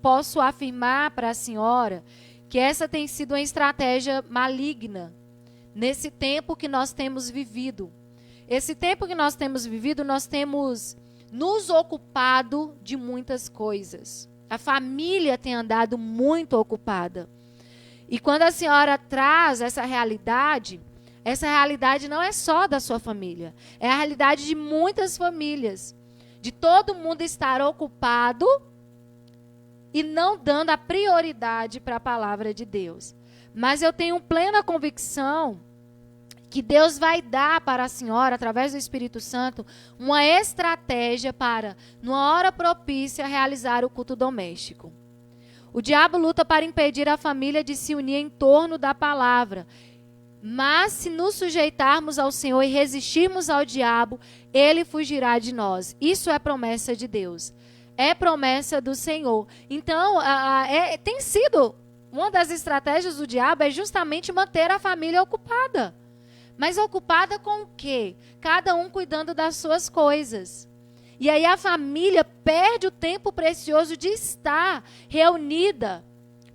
posso afirmar para a senhora que essa tem sido uma estratégia maligna nesse tempo que nós temos vivido. Esse tempo que nós temos vivido, nós temos nos ocupado de muitas coisas. A família tem andado muito ocupada. E quando a senhora traz essa realidade não é só da sua família. É a realidade de muitas famílias. De todo mundo estar ocupado e não dando a prioridade para a palavra de Deus. Mas eu tenho plena convicção que Deus vai dar para a senhora, através do Espírito Santo, uma estratégia para, numa hora propícia, realizar o culto doméstico. O diabo luta para impedir a família de se unir em torno da palavra. Mas se nos sujeitarmos ao Senhor e resistirmos ao diabo, ele fugirá de nós. Isso é promessa de Deus. É promessa do Senhor. Então, tem sido uma das estratégias do diabo é justamente manter a família ocupada. Mas ocupada com o quê? Cada um cuidando das suas coisas. E aí a família perde o tempo precioso de estar reunida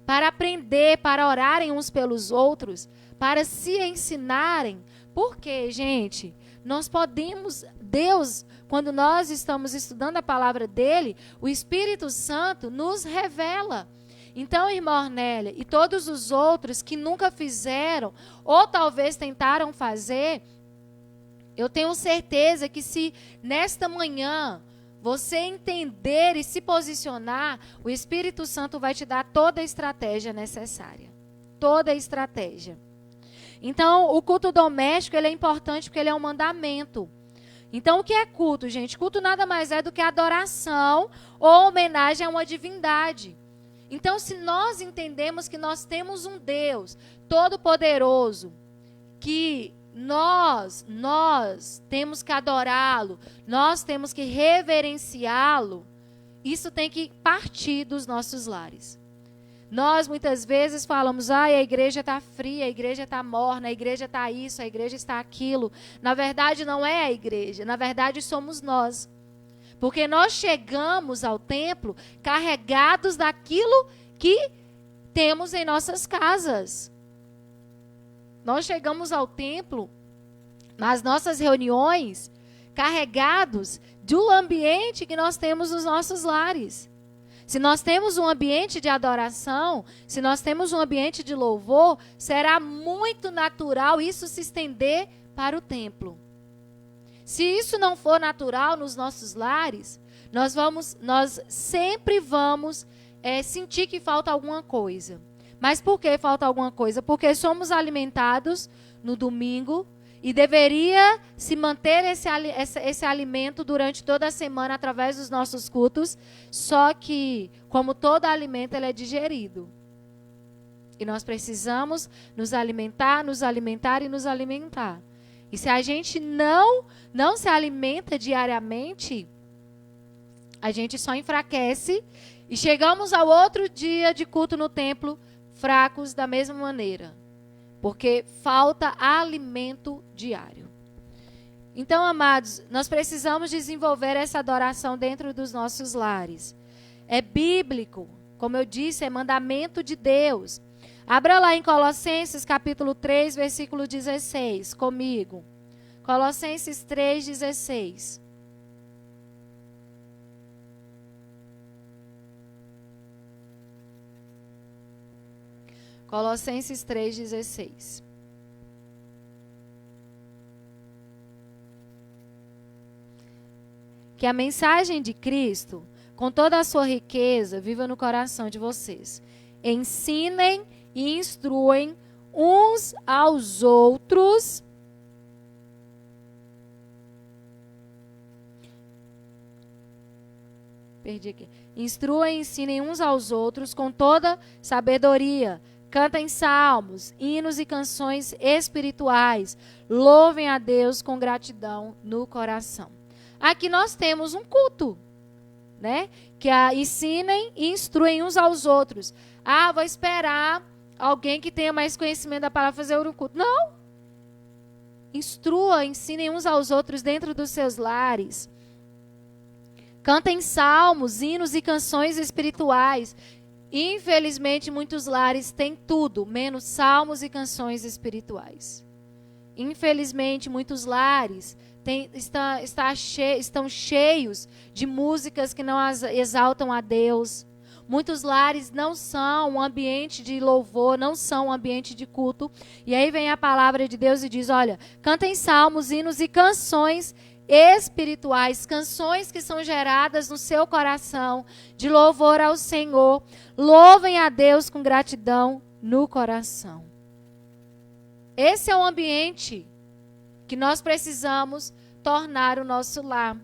para aprender, para orarem uns pelos outros, para se ensinarem. Porque, gente, nós podemos, Deus, quando nós estamos estudando a palavra dele, o Espírito Santo nos revela. Então, irmã Ornélia e todos os outros que nunca fizeram, ou talvez tentaram fazer, eu tenho certeza que se nesta manhã você entender e se posicionar, o Espírito Santo vai te dar toda a estratégia necessária. Toda a estratégia. Então, o culto doméstico ele é importante porque ele é um mandamento. Então, o que é culto, gente? Culto nada mais é do que adoração ou homenagem a uma divindade. Então, se nós entendemos que nós temos um Deus todo-poderoso, que nós temos que adorá-lo, nós temos que reverenciá-lo, isso tem que partir dos nossos lares. Nós muitas vezes falamos, a igreja está fria, a igreja está morna, a igreja está isso, a igreja está aquilo. Na verdade não é a igreja, na verdade somos nós. Porque nós chegamos ao templo carregados daquilo que temos em nossas casas. Nós chegamos ao templo, nas nossas reuniões, carregados do ambiente que nós temos nos nossos lares. Se nós temos um ambiente de adoração, se nós temos um ambiente de louvor, será muito natural isso se estender para o templo. Se isso não for natural nos nossos lares, nós sempre vamos sentir que falta alguma coisa. Mas por que falta alguma coisa? Porque somos alimentados no domingo e deveria se manter esse alimento durante toda a semana através dos nossos cultos, só que, como todo alimento, ele é digerido. E nós precisamos nos alimentar e nos alimentar. E se a gente não se alimenta diariamente, a gente só enfraquece e chegamos ao outro dia de culto no templo fracos da mesma maneira, porque falta alimento diário. Então, amados, nós precisamos desenvolver essa adoração dentro dos nossos lares. É bíblico, como eu disse, é mandamento de Deus. Abra lá em Colossenses capítulo 3, versículo 16, comigo. Colossenses 3, 16. Colossenses 3, 16. Que a mensagem de Cristo, com toda a sua riqueza, viva no coração de vocês. Ensinem e instruem uns aos outros. Perdi aqui. Instruem e ensinem uns aos outros com toda sabedoria. Cantem salmos, hinos e canções espirituais. Louvem a Deus com gratidão no coração. Aqui nós temos um culto, né? Que ensinem e instruem uns aos outros. Ah, vou esperar alguém que tenha mais conhecimento da palavra fazer um culto. Não. Instrua, ensinem uns aos outros dentro dos seus lares. Cantem salmos, hinos e canções espirituais. Infelizmente, muitos lares têm tudo, menos salmos e canções espirituais. Infelizmente, muitos lares estão cheios de músicas que não exaltam a Deus. Muitos lares não são um ambiente de louvor, não são um ambiente de culto. E aí vem a palavra de Deus e diz, olha, cantem salmos, hinos e canções espirituais, canções que são geradas no seu coração, de louvor ao Senhor. Louvem a Deus com gratidão no coração. Esse é o ambiente que nós precisamos tornar o nosso lar.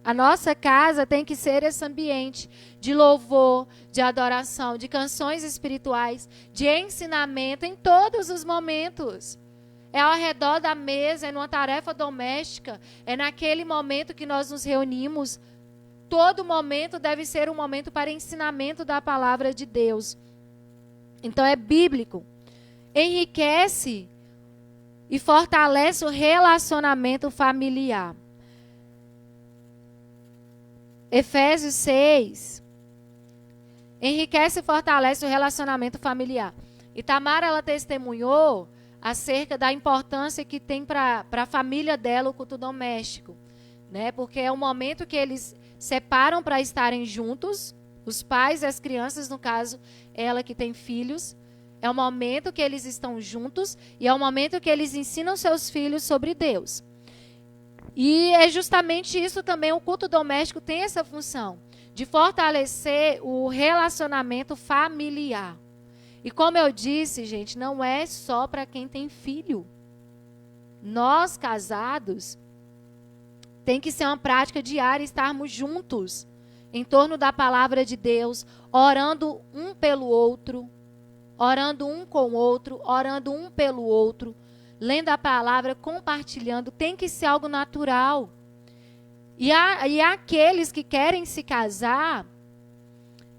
A nossa casa tem que ser esse ambiente de louvor, de adoração, de canções espirituais, de ensinamento em todos os momentos. É ao redor da mesa, é numa tarefa doméstica, é naquele momento que nós nos reunimos. Todo momento deve ser um momento para ensinamento da palavra de Deus. Então é bíblico. Enriquece e fortalece o relacionamento familiar. Efésios 6. Enriquece e fortalece o relacionamento familiar. E Tamara, ela testemunhou acerca da importância que tem para a família dela o culto doméstico, né? Porque é o momento que eles separam para estarem juntos, os pais e as crianças, no caso, ela que tem filhos. É o momento que eles estão juntos e é o momento que eles ensinam seus filhos sobre Deus. E é justamente isso também, o culto doméstico tem essa função, de fortalecer o relacionamento familiar. E como eu disse, gente, não é só para quem tem filho. Nós, casados, tem que ser uma prática diária estarmos juntos, em torno da palavra de Deus, orando um pelo outro, orando um com o outro, orando um pelo outro, lendo a palavra, compartilhando, tem que ser algo natural. E aqueles que querem se casar,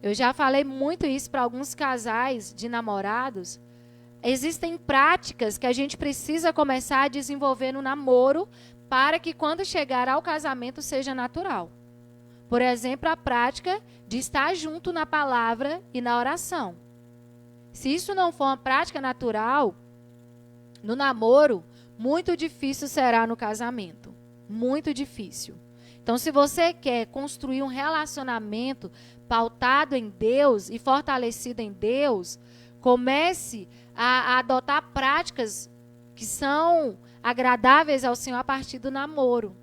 eu já falei muito isso para alguns casais de namorados, existem práticas que a gente precisa começar a desenvolver no namoro para que quando chegar ao casamento seja natural. Por exemplo, a prática de estar junto na palavra e na oração. Se isso não for uma prática natural, no namoro, muito difícil será no casamento. Muito difícil. Então, se você quer construir um relacionamento pautado em Deus e fortalecido em Deus, comece a adotar práticas que são agradáveis ao Senhor a partir do namoro.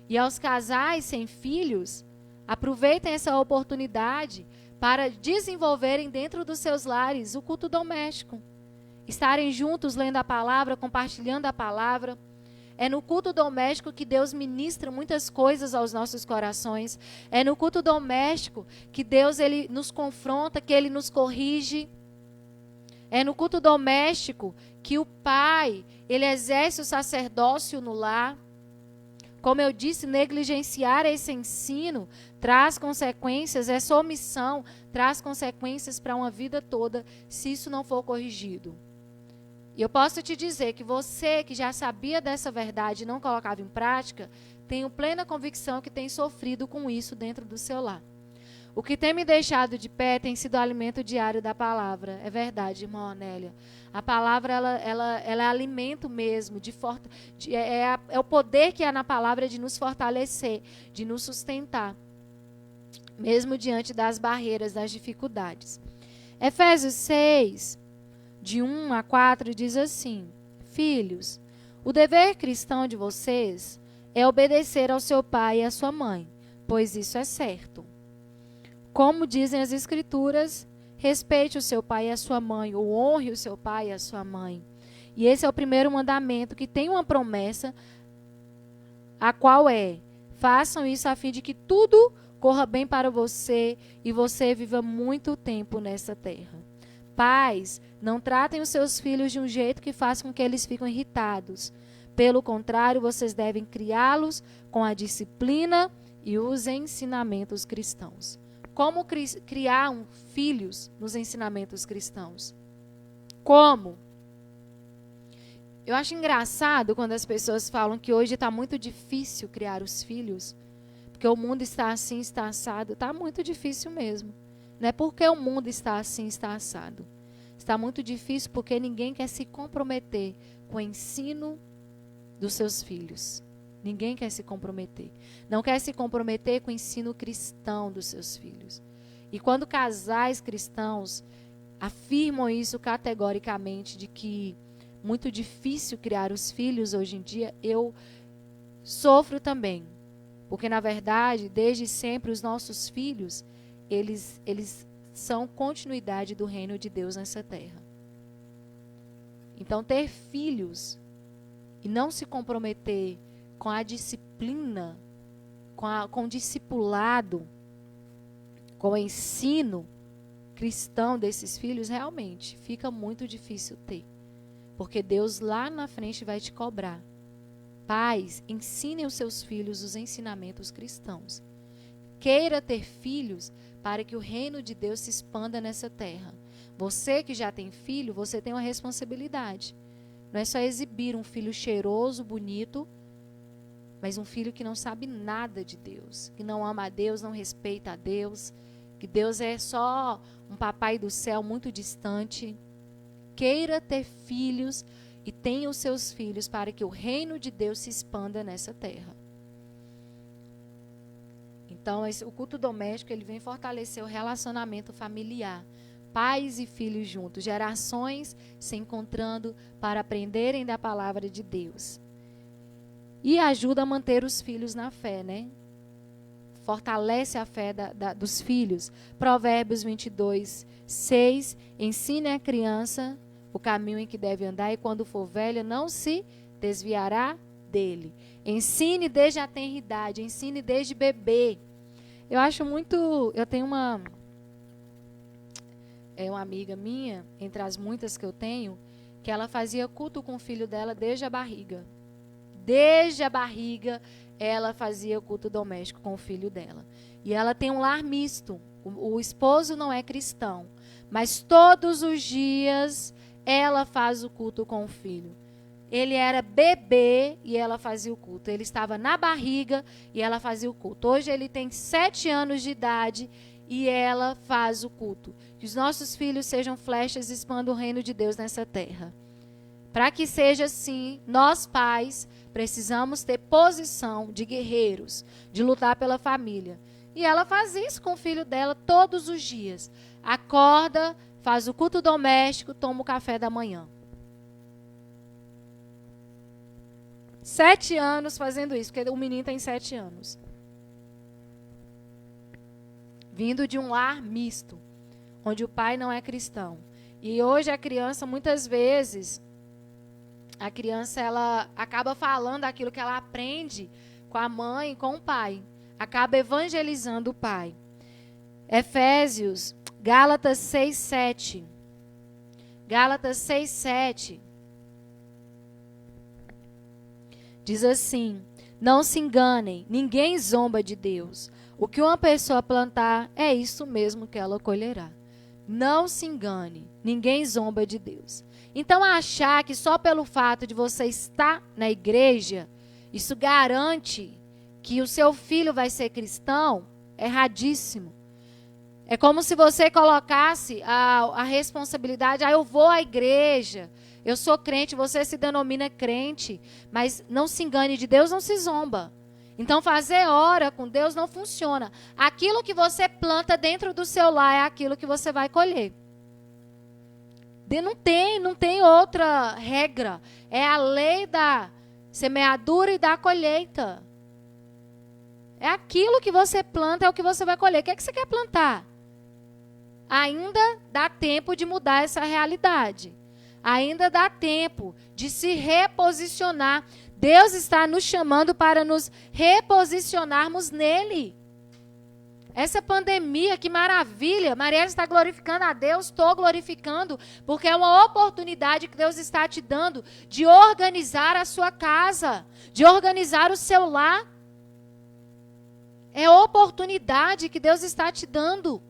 E aos casais sem filhos, aproveitem essa oportunidade para desenvolverem dentro dos seus lares o culto doméstico. Estarem juntos lendo a palavra, compartilhando a palavra. É no culto doméstico que Deus ministra muitas coisas aos nossos corações. É no culto doméstico que Deus ele nos confronta, que Ele nos corrige. É no culto doméstico que o pai, ele exerce o sacerdócio no lar. Como eu disse, negligenciar esse ensino traz consequências, essa omissão traz consequências para uma vida toda, se isso não for corrigido. E eu posso te dizer que você que já sabia dessa verdade e não colocava em prática, tenho plena convicção que tem sofrido com isso dentro do seu lar. O que tem me deixado de pé tem sido o alimento diário da palavra. É verdade, irmã Anélia. A palavra, ela é alimento mesmo. É o poder que há na palavra de nos fortalecer, de nos sustentar, mesmo diante das barreiras, das dificuldades. Efésios 6, de 1 a 4, diz assim: Filhos, o dever cristão de vocês é obedecer ao seu pai e à sua mãe, pois isso é certo. Como dizem as Escrituras, respeite o seu pai e a sua mãe, ou honre o seu pai e a sua mãe. E esse é o primeiro mandamento, que tem uma promessa, a qual é: façam isso a fim de que tudo corra bem para você e você viva muito tempo nessa terra. Pais, não tratem os seus filhos de um jeito que faça com que eles fiquem irritados. Pelo contrário, vocês devem criá-los com a disciplina e os ensinamentos cristãos. Como criar filhos nos ensinamentos cristãos? Como? Eu acho engraçado quando as pessoas falam que hoje está muito difícil criar os filhos, porque o mundo está assim, está assado. Está muito difícil mesmo. Não é porque o mundo está assim, está assado. Está muito difícil porque ninguém quer se comprometer com o ensino dos seus filhos. Ninguém quer se comprometer. Não quer se comprometer com o ensino cristão dos seus filhos. E quando casais cristãos afirmam isso categoricamente, de que é muito difícil criar os filhos hoje em dia, eu sofro também. Porque, na verdade, desde sempre os nossos filhos, eles são continuidade do reino de Deus nessa terra. Então, ter filhos e não se comprometer com a disciplina, com o discipulado, com o ensino cristão desses filhos, realmente fica muito difícil ter. Porque Deus lá na frente vai te cobrar. Pais, ensinem os seus filhos os ensinamentos cristãos. Queira ter filhos para que o reino de Deus se expanda nessa terra. Você que já tem filho, você tem uma responsabilidade. Não é só exibir um filho cheiroso, bonito, mas um filho que não sabe nada de Deus, que não ama a Deus, não respeita a Deus, que Deus é só um papai do céu muito distante. Queira ter filhos e tenha os seus filhos para que o reino de Deus se expanda nessa terra. Então, o culto doméstico, ele vem fortalecer o relacionamento familiar. Pais e filhos juntos, gerações se encontrando para aprenderem da palavra de Deus. E ajuda a manter os filhos na fé, né? Fortalece a fé dos filhos. Provérbios 22, 6. Ensine a criança o caminho em que deve andar e quando for velha não se desviará dele. Ensine desde a tenridade, ensine desde bebê. Eu acho muito... Eu tenho uma amiga minha, entre as muitas que eu tenho, que ela fazia culto com o filho dela desde a barriga. Desde a barriga, ela fazia culto doméstico com o filho dela. E ela tem um lar misto. O esposo não é cristão, mas todos os dias ela faz o culto com o filho. Ele era bebê e ela fazia o culto. Ele estava na barriga e ela fazia o culto. Hoje ele tem 7 anos de idade e ela faz o culto. Que os nossos filhos sejam flechas e expandam o reino de Deus nessa terra. Para que seja assim, nós pais precisamos ter posição de guerreiros, de lutar pela família. E ela faz isso com o filho dela todos os dias. Acorda, faz o culto doméstico, toma o café da manhã. 7 anos fazendo isso, porque o menino tem 7 anos. Vindo de um lar misto, onde o pai não é cristão. E hoje a criança, muitas vezes, ela acaba falando aquilo que ela aprende com a mãe e com o pai. Acaba evangelizando o pai. Gálatas 6:7. Gálatas 6:7. Diz assim: não se enganem, ninguém zomba de Deus. O que uma pessoa plantar, é isso mesmo que ela colherá. Não se engane, ninguém zomba de Deus. Então, achar que só pelo fato de você estar na igreja, isso garante que o seu filho vai ser cristão, é erradíssimo. É como se você colocasse a responsabilidade, eu vou à igreja, eu sou crente, você se denomina crente, mas não se engane, de Deus não se zomba. Então, fazer hora com Deus não funciona. Aquilo que você planta dentro do seu lar é aquilo que você vai colher. Não tem outra regra. É a lei da semeadura e da colheita. É aquilo que você planta, é o que você vai colher. O que é que você quer plantar? Ainda dá tempo de mudar essa realidade. Ainda dá tempo de se reposicionar. Deus está nos chamando para nos reposicionarmos nele. Essa pandemia, que maravilha. Mariela está glorificando a Deus, estou glorificando, porque é uma oportunidade que Deus está te dando de organizar a sua casa, de organizar o seu lar. É oportunidade que Deus está te dando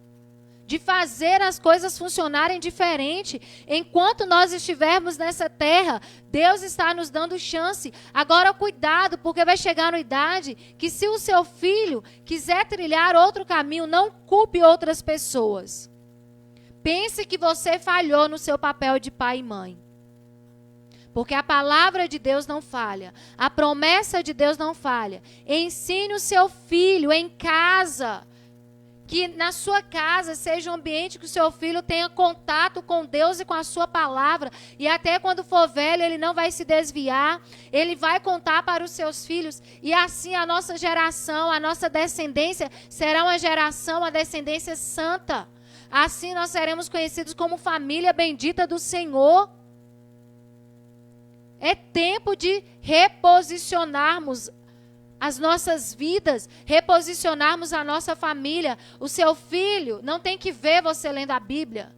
de fazer as coisas funcionarem diferente. Enquanto nós estivermos nessa terra, Deus está nos dando chance. Agora, cuidado, porque vai chegar uma idade que, se o seu filho quiser trilhar outro caminho, não culpe outras pessoas. Pense que você falhou no seu papel de pai e mãe. Porque a palavra de Deus não falha. A promessa de Deus não falha. Ensine o seu filho em casa. Que na sua casa seja um ambiente que o seu filho tenha contato com Deus e com a sua palavra. E até quando for velho, ele não vai se desviar. Ele vai contar para os seus filhos. E assim a nossa geração, a nossa descendência, será uma descendência santa. Assim nós seremos conhecidos como família bendita do Senhor. É tempo de reposicionarmos as nossas vidas, reposicionarmos a nossa família. O seu filho não tem que ver você lendo a Bíblia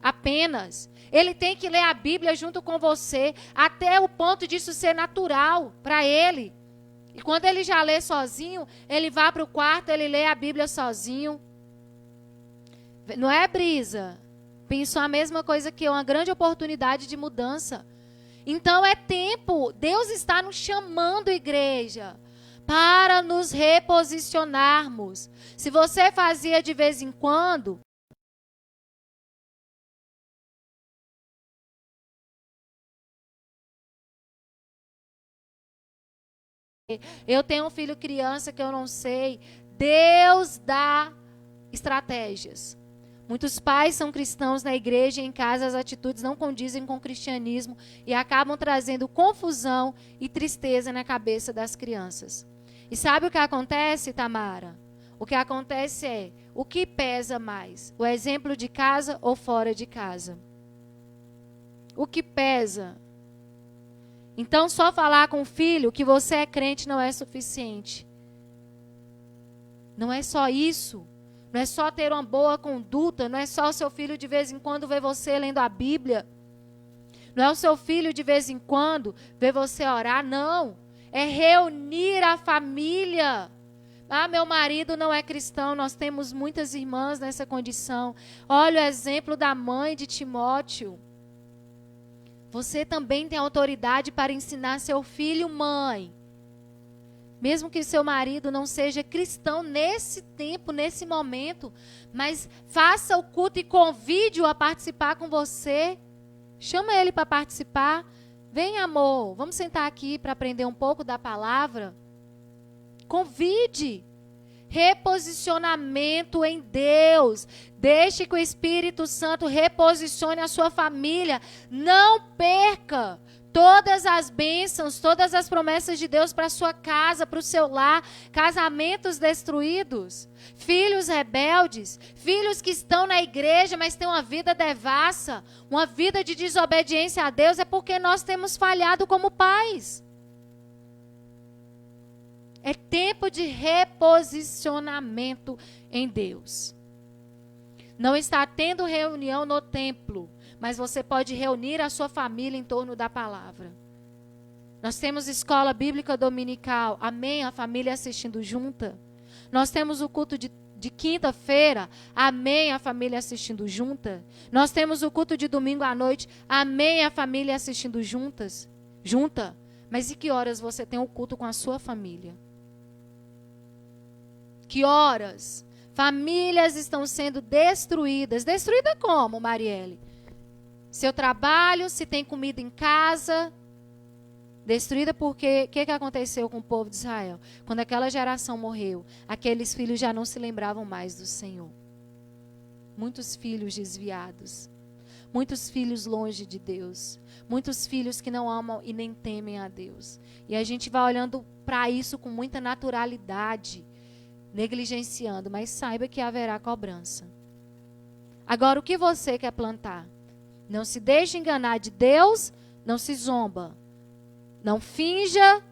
apenas. Ele tem que ler a Bíblia junto com você, até o ponto disso ser natural para ele. E quando ele já lê sozinho, ele vai para o quarto, ele lê a Bíblia sozinho. Não é, Brisa? Penso a mesma coisa que eu, uma grande oportunidade de mudança. Então é tempo, Deus está nos chamando, igreja, para nos reposicionarmos. Se você fazia de vez em quando, eu tenho um filho criança que eu não sei, Deus dá estratégias. Muitos pais são cristãos na igreja e em casa as atitudes não condizem com o cristianismo e acabam trazendo confusão e tristeza na cabeça das crianças. E sabe o que acontece, Tamara? O que acontece é, o que pesa mais? O exemplo de casa ou fora de casa? O que pesa? Então, só falar com o filho que você é crente não é suficiente. Não é só isso. Não é só ter uma boa conduta. Não é só o seu filho de vez em quando ver você lendo a Bíblia. Não é o seu filho de vez em quando ver você orar. Não. É reunir a família. Ah, meu marido não é cristão. Nós temos muitas irmãs nessa condição. Olha o exemplo da mãe de Timóteo. Você também tem autoridade para ensinar seu filho, mãe. Mesmo que seu marido não seja cristão nesse tempo, nesse momento, mas faça o culto e convide-o a participar com você. Chama ele para participar. Vem, amor, vamos sentar aqui para aprender um pouco da palavra. Convide. Reposicionamento em Deus. Deixe que o Espírito Santo reposicione a sua família. Não perca todas as bênçãos, todas as promessas de Deus para a sua casa, para o seu lar. Casamentos destruídos, filhos rebeldes, filhos que estão na igreja, mas têm uma vida devassa, uma vida de desobediência a Deus, é porque nós temos falhado como pais. É tempo de reposicionamento em Deus. Não está tendo reunião no templo, mas você pode reunir a sua família em torno da palavra. Nós temos escola bíblica dominical, amém, a família assistindo junta. Nós temos o culto de quinta-feira, amém, a família assistindo junta. Nós temos o culto de domingo à noite, amém, a família assistindo junta. Mas e que horas você tem o culto com a sua família? Que horas? Famílias estão sendo destruídas. Destruída como, Marielle? Seu trabalho, se tem comida em casa. Destruída porque, o que aconteceu com o povo de Israel? Quando aquela geração morreu, aqueles filhos já não se lembravam mais do Senhor. Muitos filhos desviados. Muitos filhos longe de Deus. Muitos filhos que não amam e nem temem a Deus. E a gente vai olhando para isso com muita naturalidade, negligenciando, mas saiba que haverá cobrança. Agora, o que você quer plantar? Não se deixe enganar de Deus, não se zomba. Não finja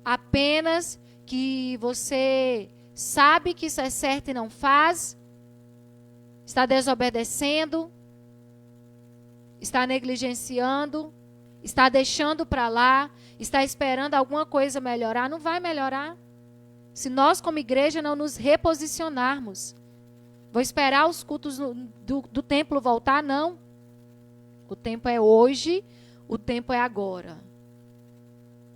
apenas que você sabe que isso é certo e não faz. Está desobedecendo. Está negligenciando. Está deixando para lá. Está esperando alguma coisa melhorar. Não vai melhorar. Se nós, como igreja, não nos reposicionarmos. Vou esperar os cultos do templo voltar? Não. O tempo é hoje, o tempo é agora.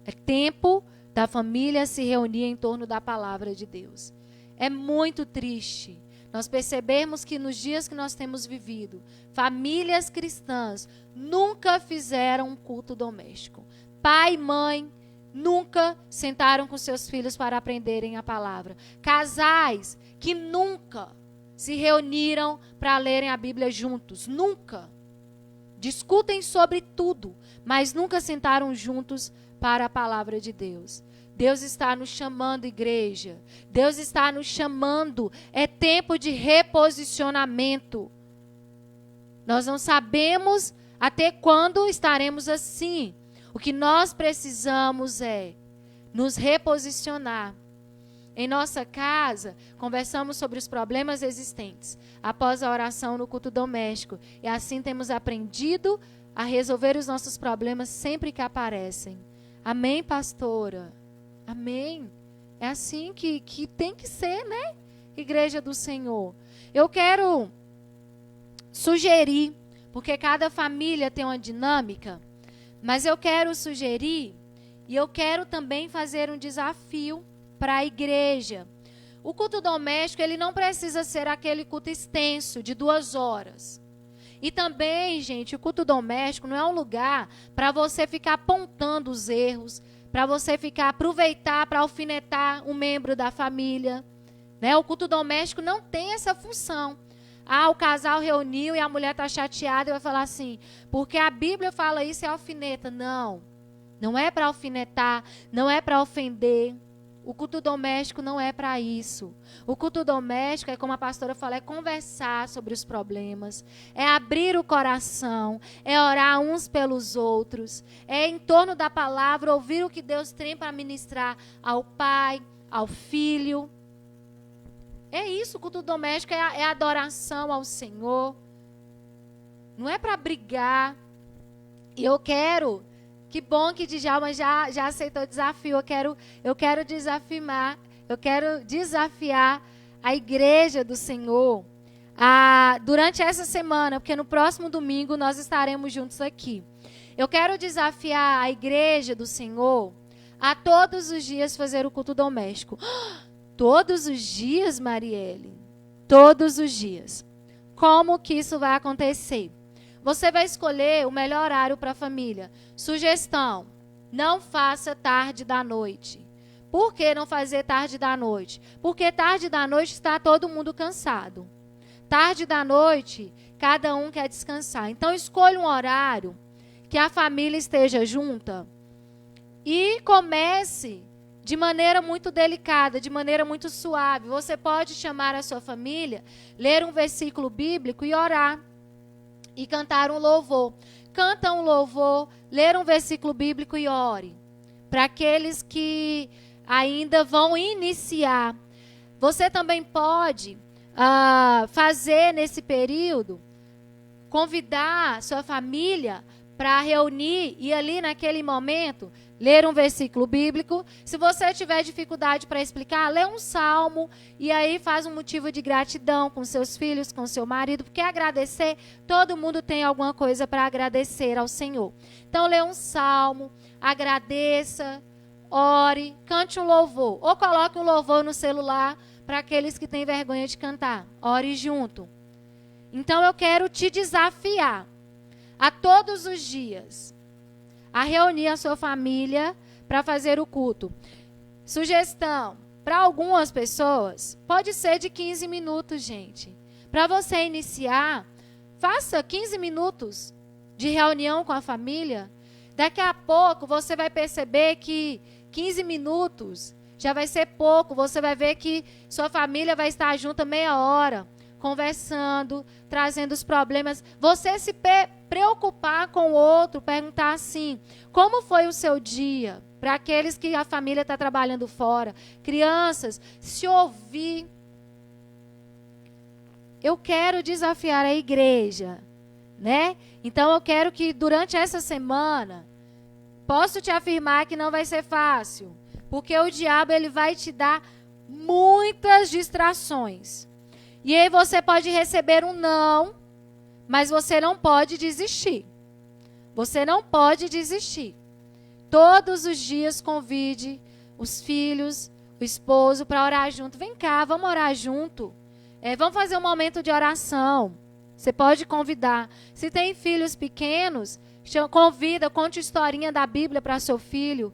É tempo da família se reunir em torno da palavra de Deus. É muito triste nós percebermos que nos dias que nós temos vivido, famílias cristãs nunca fizeram um culto doméstico. Pai e mãe nunca sentaram com seus filhos para aprenderem a palavra. Casais que nunca se reuniram para lerem a Bíblia juntos. Nunca. Discutem sobre tudo, mas nunca sentaram juntos para a palavra de Deus. Deus está nos chamando, igreja. Deus está nos chamando. É tempo de reposicionamento. Nós não sabemos até quando estaremos assim. O que nós precisamos é nos reposicionar. Em nossa casa, conversamos sobre os problemas existentes após a oração no culto doméstico. E assim temos aprendido a resolver os nossos problemas sempre que aparecem. Amém, pastora? Amém. É assim que tem que ser, né? Igreja do Senhor. Eu quero sugerir, porque cada família tem uma dinâmica, mas eu quero sugerir e eu quero também fazer um desafio para a igreja. O culto doméstico, ele não precisa ser aquele culto extenso de 2 horas. E também, gente, o culto doméstico não é um lugar para você ficar apontando os erros, para você aproveitar para alfinetar um membro da família. Né? O culto doméstico não tem essa função. O casal reuniu e a mulher está chateada e vai falar assim, porque a Bíblia fala isso, é alfineta. Não, não é para alfinetar, não é para ofender. O culto doméstico não é para isso. O culto doméstico é, como a pastora fala, é conversar sobre os problemas, é abrir o coração, é orar uns pelos outros, é em torno da palavra ouvir o que Deus tem para ministrar ao pai, ao filho. É isso, o culto doméstico é a adoração ao Senhor. Não é para brigar. E eu quero... Que bom que Djalma já aceitou o desafio. Eu quero desafiar a igreja do Senhor durante essa semana, porque no próximo domingo nós estaremos juntos aqui. Eu quero desafiar a igreja do Senhor a todos os dias fazer o culto doméstico. Todos os dias, Marielle? Todos os dias. Como que isso vai acontecer? Você vai escolher o melhor horário para a família. Sugestão: não faça tarde da noite. Por que não fazer tarde da noite? Porque tarde da noite está todo mundo cansado. Tarde da noite, cada um quer descansar. Então, escolha um horário que a família esteja junta e comece de maneira muito delicada, de maneira muito suave. Você pode chamar a sua família, ler um versículo bíblico e orar. E cantar um louvor. Canta um louvor, ler um versículo bíblico e ore. Para aqueles que ainda vão iniciar. Você também pode fazer nesse período, convidar sua família para reunir e ali naquele momento ler um versículo bíblico. Se você tiver dificuldade para explicar, lê um salmo e aí faz um motivo de gratidão com seus filhos, com seu marido, porque agradecer, todo mundo tem alguma coisa para agradecer ao Senhor. Então lê um salmo, agradeça, ore, cante um louvor, ou coloque um louvor no celular para aqueles que têm vergonha de cantar. Ore junto. Então eu quero te desafiar a todos os dias a reunir a sua família para fazer o culto. Sugestão: para algumas pessoas, pode ser de 15 minutos, gente. Para você iniciar, faça 15 minutos de reunião com a família. Daqui a pouco você vai perceber que 15 minutos já vai ser pouco. Você vai ver que sua família vai estar junta meia hora, conversando, trazendo os problemas. Você se preocupar com o outro, perguntar assim: como foi o seu dia? Para aqueles que a família está trabalhando fora. Crianças, se ouvir. Eu quero desafiar a igreja, né? Então eu quero que durante essa semana, posso te afirmar que não vai ser fácil, porque o diabo ele vai te dar muitas distrações. E aí você pode receber um não, mas você não pode desistir. Você não pode desistir. Todos os dias convide os filhos, o esposo para orar junto. Vem cá, vamos orar junto. Vamos fazer um momento de oração. Você pode convidar. Se tem filhos pequenos, convida, conte a historinha da Bíblia para seu filho.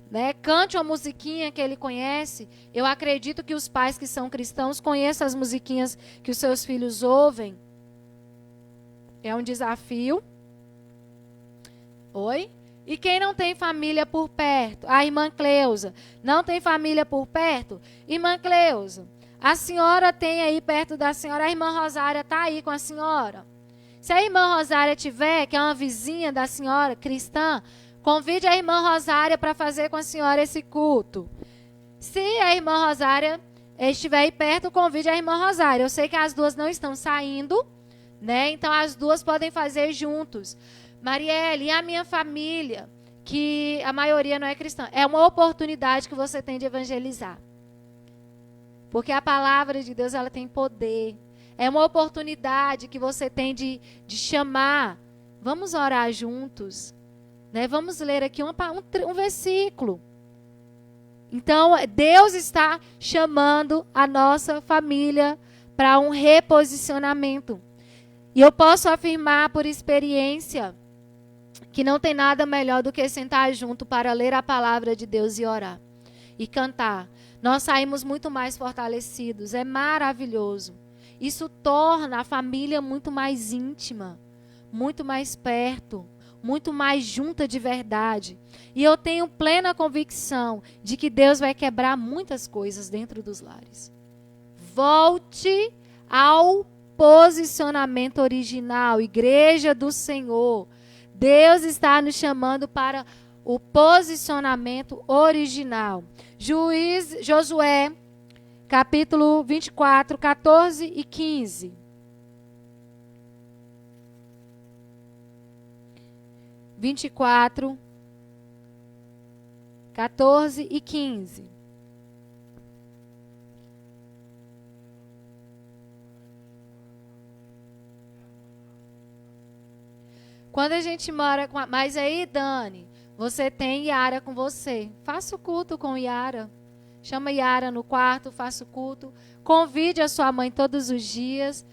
Né? Cante uma musiquinha que ele conhece. Eu acredito que os pais que são cristãos conheçam as musiquinhas que os seus filhos ouvem. É um desafio. Oi? E quem não tem família por perto? A irmã Cleusa. Não tem família por perto? Irmã Cleusa, a senhora tem aí perto da senhora, a irmã Rosária está aí com a senhora. Se a irmã Rosária tiver, que é uma vizinha da senhora, cristã, convide a irmã Rosária para fazer com a senhora esse culto. Se a irmã Rosária estiver aí perto, convide a irmã Rosária. Eu sei que as duas não estão saindo, né? Então as duas podem fazer juntos. Marielle, e a minha família, que a maioria não é cristã, é uma oportunidade que você tem de evangelizar. Porque a palavra de Deus, ela tem poder. É uma oportunidade que você tem de chamar. Vamos orar juntos. Né? Vamos ler aqui um versículo. Então, Deus está chamando a nossa família para um reposicionamento. E eu posso afirmar por experiência que não tem nada melhor do que sentar junto para ler a palavra de Deus e orar. E cantar. Nós saímos muito mais fortalecidos. É maravilhoso. Isso torna a família muito mais íntima, muito mais perto, muito mais junta de verdade. E eu tenho plena convicção de que Deus vai quebrar muitas coisas dentro dos lares. Volte ao posicionamento original, Igreja do Senhor. Deus está nos chamando para o posicionamento original. Josué, capítulo 24, 14 e 15. 24, 14 e 15. Quando a gente mora com... Mas aí, Dani, você tem Yara com você. Faça o culto com Yara. Chama Yara no quarto, faça o culto. Convide a sua mãe todos os dias.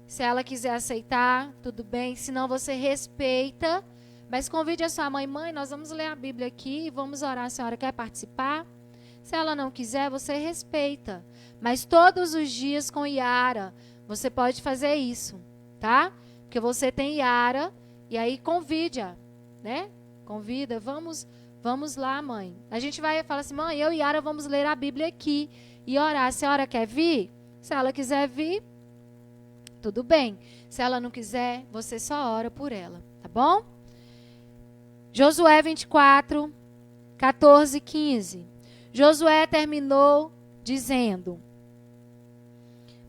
Se ela quiser aceitar, tudo bem. Se não, você respeita. Mas convide a sua mãe. Mãe, nós vamos ler a Bíblia aqui e vamos orar. A senhora quer participar? Se ela não quiser, você respeita. Mas todos os dias com Yara, você pode fazer isso, tá? Porque você tem Yara e aí convide-a, né? Convida, vamos lá, mãe. A gente vai falar assim, mãe, eu e Yara vamos ler a Bíblia aqui e orar. A senhora quer vir? Se ela quiser vir, tudo bem. Se ela não quiser, você só ora por ela, tá bom? Josué 24, 14, 15. Josué terminou dizendo: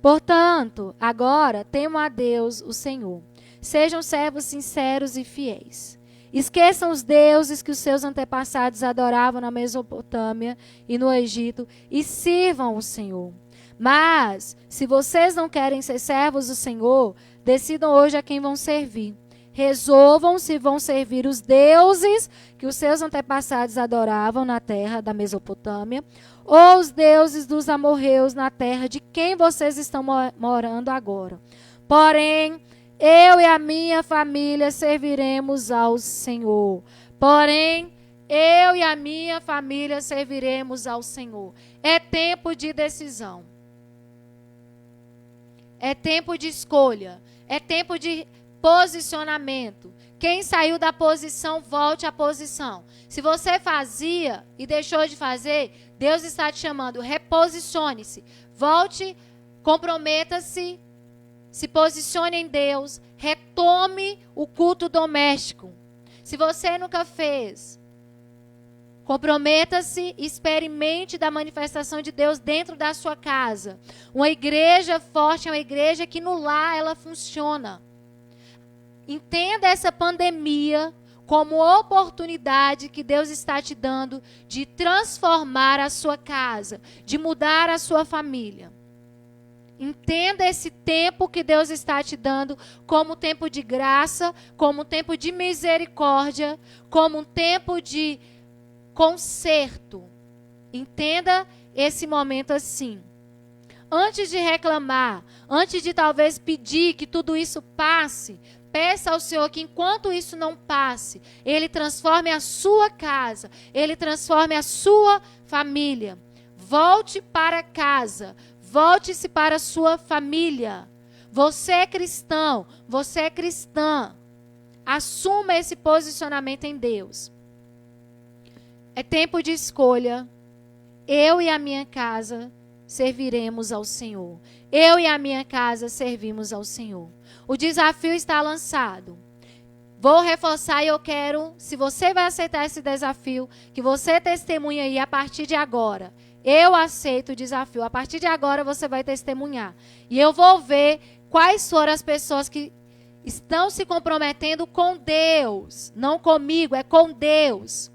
portanto, agora temam a Deus, o Senhor. Sejam servos sinceros e fiéis. Esqueçam os deuses que os seus antepassados adoravam na Mesopotâmia e no Egito e sirvam o Senhor. Mas, se vocês não querem ser servos do Senhor, decidam hoje a quem vão servir. Resolvam se vão servir os deuses que os seus antepassados adoravam na terra da Mesopotâmia ou os deuses dos amorreus na terra de quem vocês estão morando agora. Porém, eu e a minha família serviremos ao Senhor. Porém, eu e a minha família serviremos ao Senhor. É tempo de decisão. É tempo de escolha. É tempo de posicionamento. Quem saiu da posição, volte à posição. Se você fazia e deixou de fazer, Deus está te chamando. Reposicione-se. Volte, comprometa-se. Se posicione em Deus, retome o culto doméstico. Se você nunca fez, comprometa-se, experimente da manifestação de Deus dentro da sua casa. Uma igreja forte é uma igreja que no lar ela funciona. Entenda essa pandemia como oportunidade que Deus está te dando de transformar a sua casa, de mudar a sua família. Entenda esse tempo que Deus está te dando como um tempo de graça, como um tempo de misericórdia, como um tempo de conserto. Entenda esse momento assim. Antes de reclamar, antes de talvez pedir que tudo isso passe, peça ao Senhor que enquanto isso não passe, Ele transforme a sua casa, Ele transforme a sua família. Volte para casa. Volte-se para a sua família. Você é cristão, você é cristã. Assuma esse posicionamento em Deus. É tempo de escolha. Eu e a minha casa serviremos ao Senhor. Eu e a minha casa servimos ao Senhor. O desafio está lançado. Vou reforçar e eu quero, se você vai aceitar esse desafio, que você testemunhe aí a partir de agora. Eu aceito o desafio. A partir de agora você vai testemunhar. E eu vou ver quais foram as pessoas que estão se comprometendo com Deus. Não comigo, é com Deus.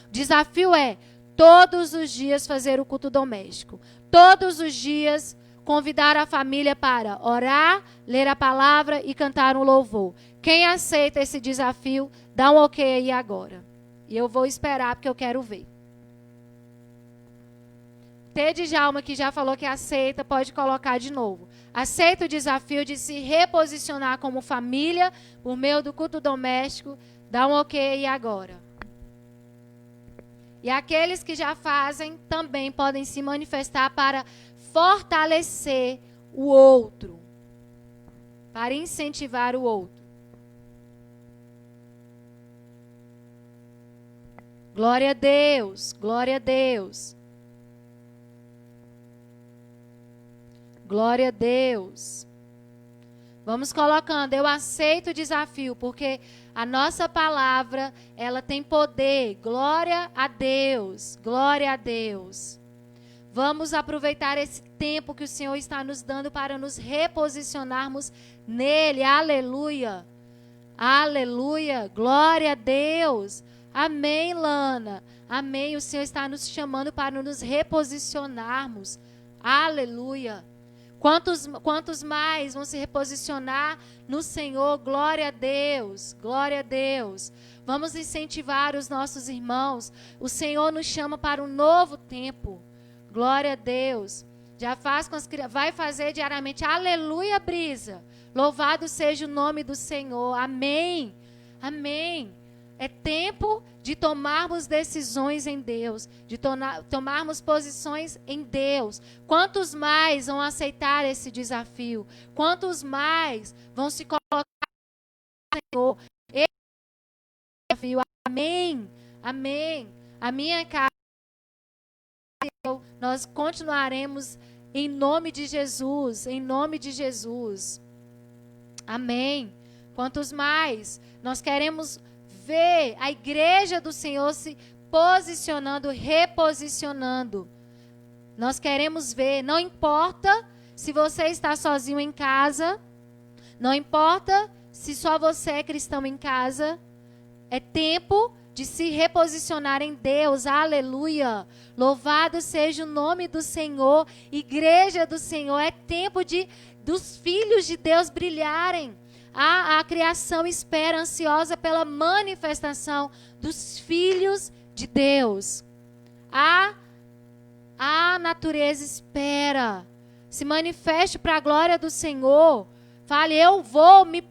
O desafio é todos os dias fazer o culto doméstico. Todos os dias convidar a família para orar, ler a palavra e cantar um louvor. Quem aceita esse desafio, dá um ok aí agora. E eu vou esperar porque eu quero ver. Tede Djalma, que já falou que aceita, pode colocar de novo. Aceita o desafio de se reposicionar como família por meio do culto doméstico. Dá um ok aí agora. E aqueles que já fazem também podem se manifestar para fortalecer o outro. Para incentivar o outro. Glória a Deus, glória a Deus. Glória a Deus. Vamos colocando, eu aceito o desafio, porque a nossa palavra, ela tem poder. Glória a Deus, glória a Deus. Vamos aproveitar esse tempo que o Senhor está nos dando para nos reposicionarmos nele. Aleluia, aleluia, glória a Deus. Amém, Lana, amém. O Senhor está nos chamando para nos reposicionarmos. Aleluia. Quantos mais vão se reposicionar no Senhor? Glória a Deus, glória a Deus. Vamos incentivar os nossos irmãos. O Senhor nos chama para um novo tempo. Glória a Deus. Já faz com as crianças, vai fazer diariamente. Aleluia, Brisa. Louvado seja o nome do Senhor. Amém. Amém. É tempo de tomarmos decisões em Deus, de tomarmos posições em Deus. Quantos mais vão aceitar esse desafio? Quantos mais vão se colocar no Senhor? Esse desafio. Amém. Amém. A minha casa, nós continuaremos em nome de Jesus, em nome de Jesus. Amém. Quantos mais nós queremos ver a igreja do Senhor se posicionando, reposicionando. Nós queremos ver, não importa se você está sozinho em casa, não importa se só você é cristão em casa, é tempo de se reposicionar em Deus, aleluia. Louvado seja o nome do Senhor, igreja do Senhor, é tempo dos filhos de Deus brilharem. A criação espera ansiosa pela manifestação dos filhos de Deus. A natureza espera. Se manifeste para a glória do Senhor. Fale, eu vou me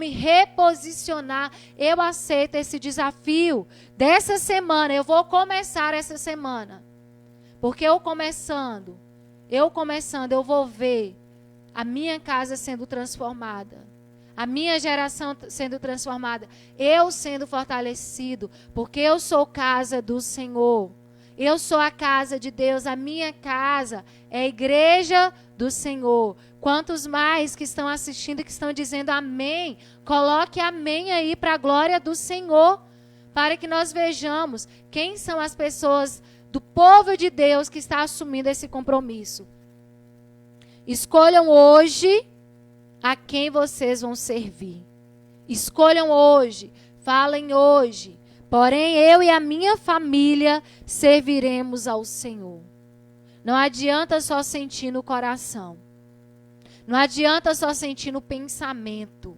reposicionar. Eu aceito esse desafio dessa semana. Eu vou começar essa semana. Porque eu começando, eu vou ver a minha casa sendo transformada, a minha geração sendo transformada, eu sendo fortalecido, porque eu sou casa do Senhor, eu sou a casa de Deus, a minha casa é a igreja do Senhor. Quantos mais que estão assistindo e que estão dizendo amém, coloque amém aí para a glória do Senhor, para que nós vejamos quem são as pessoas do povo de Deus que está assumindo esse compromisso. Escolham hoje a quem vocês vão servir. Escolham hoje, falem hoje. Porém, eu e a minha família serviremos ao Senhor. Não adianta só sentir no coração. Não adianta só sentir no pensamento.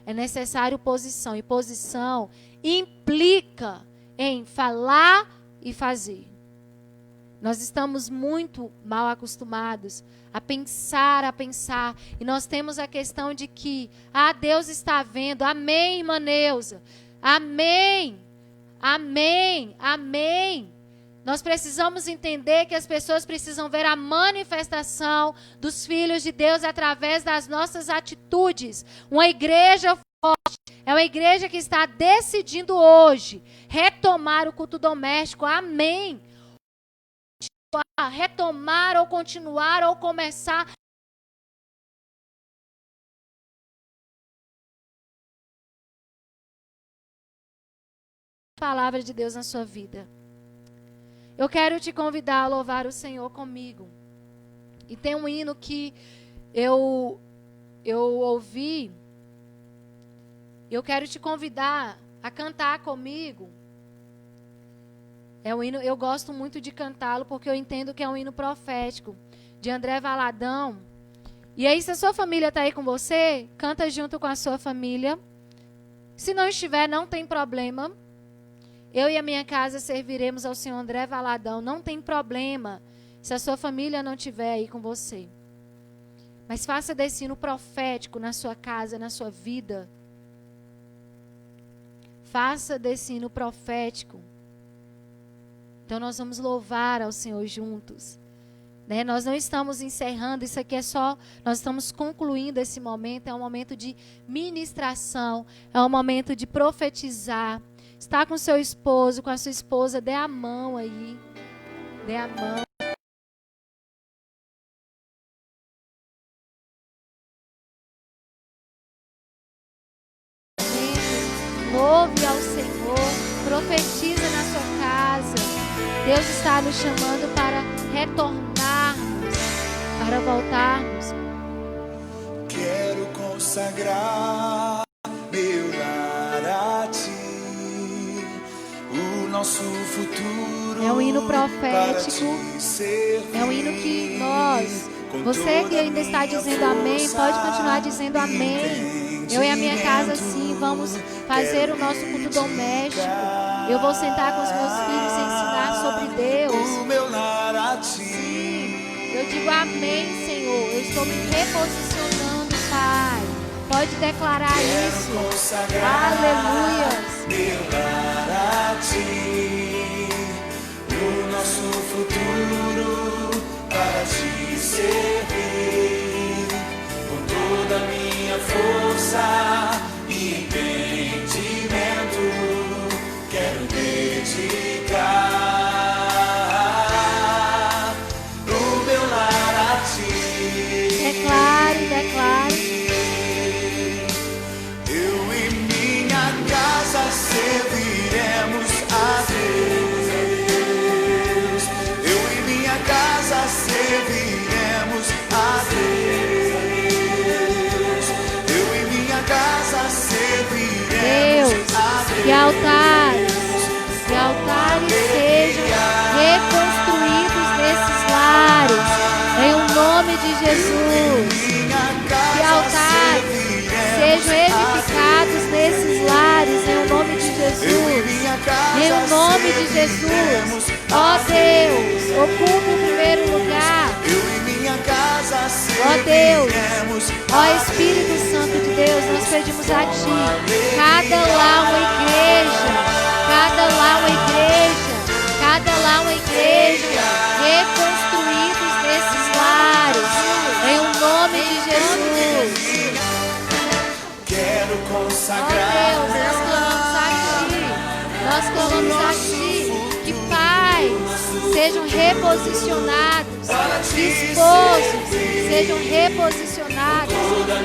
É necessário posição. E posição implica em falar e fazer. Nós estamos muito mal acostumados a pensar. E nós temos a questão de que, Deus está vendo. Amém, irmã Neuza. Amém. Amém. Amém. Nós precisamos entender que as pessoas precisam ver a manifestação dos filhos de Deus através das nossas atitudes. Uma igreja forte é uma igreja que está decidindo hoje retomar o culto doméstico. Amém. Retomar ou continuar ou começar a palavra de Deus na sua vida. Eu quero te convidar a louvar o Senhor comigo. E tem um hino que eu ouvi. Eu quero te convidar a cantar comigo. É um hino, eu gosto muito de cantá-lo porque eu entendo que é um hino profético de André Valadão. E aí, se a sua família está aí com você, canta junto com a sua família. Se não estiver, não tem problema. Eu e a minha casa serviremos ao Senhor. André Valadão, não tem problema se a sua família não estiver aí com você. Mas faça desse hino profético na sua casa, na sua vida. Faça desse hino profético. Então nós vamos louvar ao Senhor juntos. Né? Nós não estamos encerrando, isso aqui é só, nós estamos concluindo esse momento, é um momento de ministração, é um momento de profetizar. Está com seu esposo, com a sua esposa, dê a mão aí, dê a mão. Louve ao Senhor, profetiza na sua casa. Deus está nos chamando para retornarmos, para voltarmos.
Quero consagrar meu lar a ti, o nosso futuro.
É um hino profético. É um hino que você que ainda está dizendo amém, pode continuar dizendo amém. Eu e a minha casa, sim, vamos fazer o nosso culto doméstico. Eu vou sentar com os meus filhos e ensinar sobre Deus. Sim, eu digo amém, Senhor. Eu estou me reposicionando, Pai. Pode declarar isso. Aleluias.
O nosso futuro para te servir com toda a minha força e entendimento. Quero dedicar o meu lar a ti.
Declare, declare.
Eu e minha casa serviremos a Deus. Eu e minha casa serviremos a Deus. Eu e minha casa serviremos a Deus.
Que altares sejam reconstruídos nesses lares, em o nome de Jesus. Que altares sejam edificados nesses lares, em o nome de Jesus. Em o nome de Jesus. Ó Deus, ocupa o primeiro lugar. Ó Deus, ó Espírito Santo de Deus, nós pedimos a Ti, cada lá uma igreja, reconstruídos nesses lares, em o nome de Jesus.
Quero
Ó
consagrar.
Deus, nós clamamos a Ti, que pais sejam reposicionados, que esposos sejam reposicionados,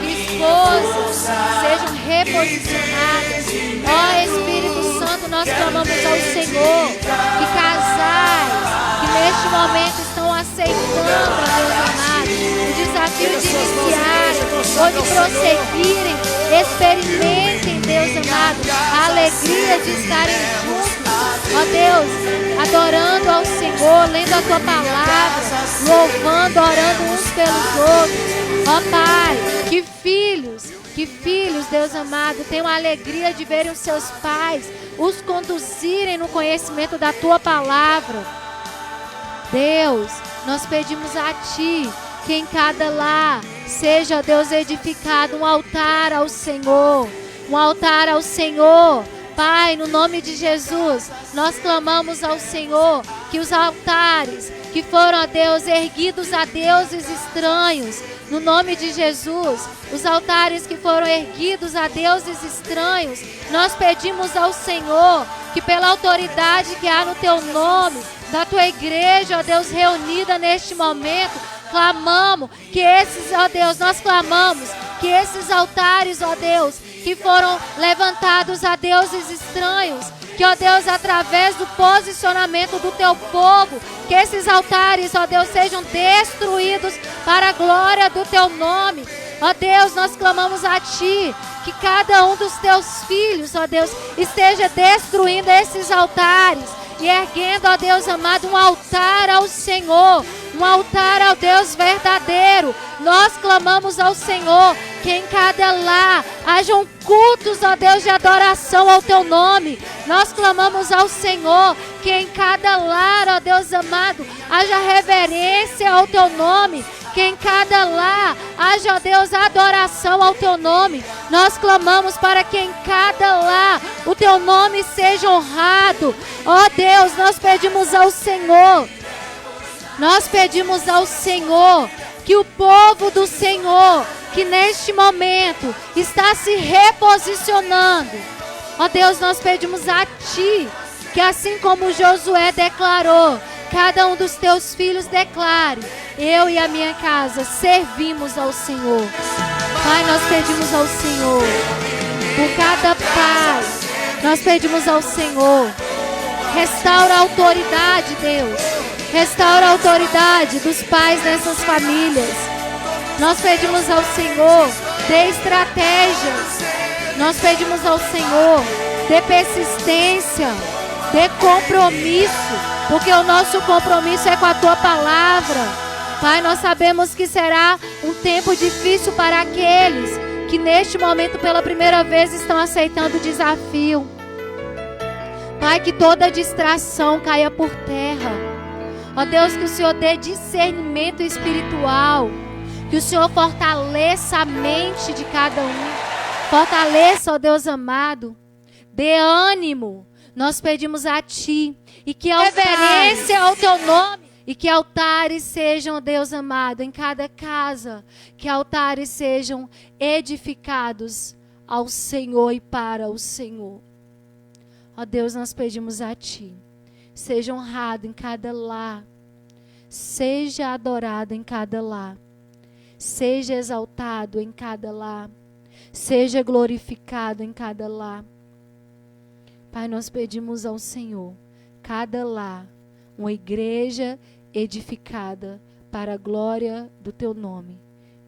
que esposas sejam reposicionadas. Ó Espírito Santo, nós clamamos ao Senhor, que casais que neste momento estão aceitando, ó Deus amado, o desafio de iniciarem ou de prosseguirem, experimentem, Deus amado, a alegria de estarem juntos, ó Deus, adorando ao Senhor, lendo a Tua palavra, louvando, orando uns pelos outros. Ó Pai, que filhos, Deus amado, tenham a alegria de verem os seus pais, os conduzirem no conhecimento da Tua palavra. Deus, nós pedimos a Ti que em cada lar seja, Deus, edificado um altar ao Senhor, um altar ao Senhor. Pai, no nome de Jesus, nós clamamos ao Senhor que os altares que foram, ó Deus, erguidos a deuses estranhos, no nome de Jesus, os altares que foram erguidos a deuses estranhos, nós pedimos ao Senhor que pela autoridade que há no Teu nome, da Tua igreja, ó Deus, reunida neste momento, clamamos que esses, ó Deus, nós clamamos que esses altares, ó Deus, que foram levantados a deuses estranhos, que, ó Deus, através do posicionamento do Teu povo, que esses altares, ó Deus, sejam destruídos para a glória do Teu nome. Ó Deus, nós clamamos a Ti, que cada um dos Teus filhos, ó Deus, esteja destruindo esses altares e erguendo, ó Deus amado, um altar ao Senhor, um altar ao Deus verdadeiro. Nós clamamos ao Senhor que em cada lar hajam cultos, ó Deus, de adoração ao Teu nome. Nós clamamos ao Senhor que em cada lar, ó Deus amado, haja reverência ao Teu nome. Que em cada lar haja, ó Deus, adoração ao Teu nome. Nós clamamos para que em cada lar o Teu nome seja honrado. Ó Deus, nós pedimos ao Senhor que o povo do Senhor, que neste momento está se reposicionando, ó Deus, nós pedimos a Ti, que assim como Josué declarou, cada um dos Teus filhos declare: eu e a minha casa servimos ao Senhor. Pai, nós pedimos ao Senhor, por cada pai, nós pedimos ao Senhor, restaura a autoridade, Deus. Restaura a autoridade dos pais dessas famílias. Nós pedimos ao Senhor, dê estratégias. Nós pedimos ao Senhor, dê persistência. Dê compromisso, porque o nosso compromisso é com a tua palavra. Pai, nós sabemos que será um tempo difícil para aqueles que neste momento pela primeira vez estão aceitando o desafio. Pai, que toda distração caia por terra. Ó Deus, que o Senhor dê discernimento espiritual. Que o Senhor fortaleça a mente de cada um. Fortaleça, ó Deus amado. Dê ânimo. Nós pedimos a Ti. E que reverência ao Teu nome. E que altares sejam, ó Deus amado, em cada casa. Que altares sejam edificados ao Senhor e para o Senhor. Ó Deus, nós pedimos a Ti. Seja honrado em cada lar. Seja adorado em cada lar. Seja exaltado em cada lar. Seja glorificado em cada lar. Pai, nós pedimos ao Senhor, cada lar, uma igreja edificada para a glória do Teu nome.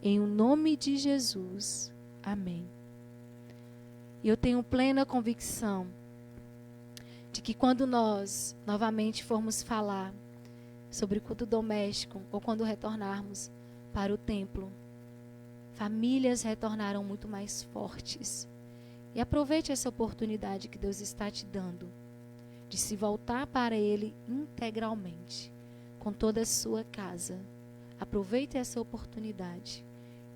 Em o nome de Jesus. Amém. E eu tenho plena convicção de que quando nós novamente formos falar sobre culto doméstico, ou quando retornarmos para o templo, famílias retornarão muito mais fortes. E aproveite essa oportunidade que Deus está te dando de se voltar para Ele integralmente, com toda a sua casa. Aproveite essa oportunidade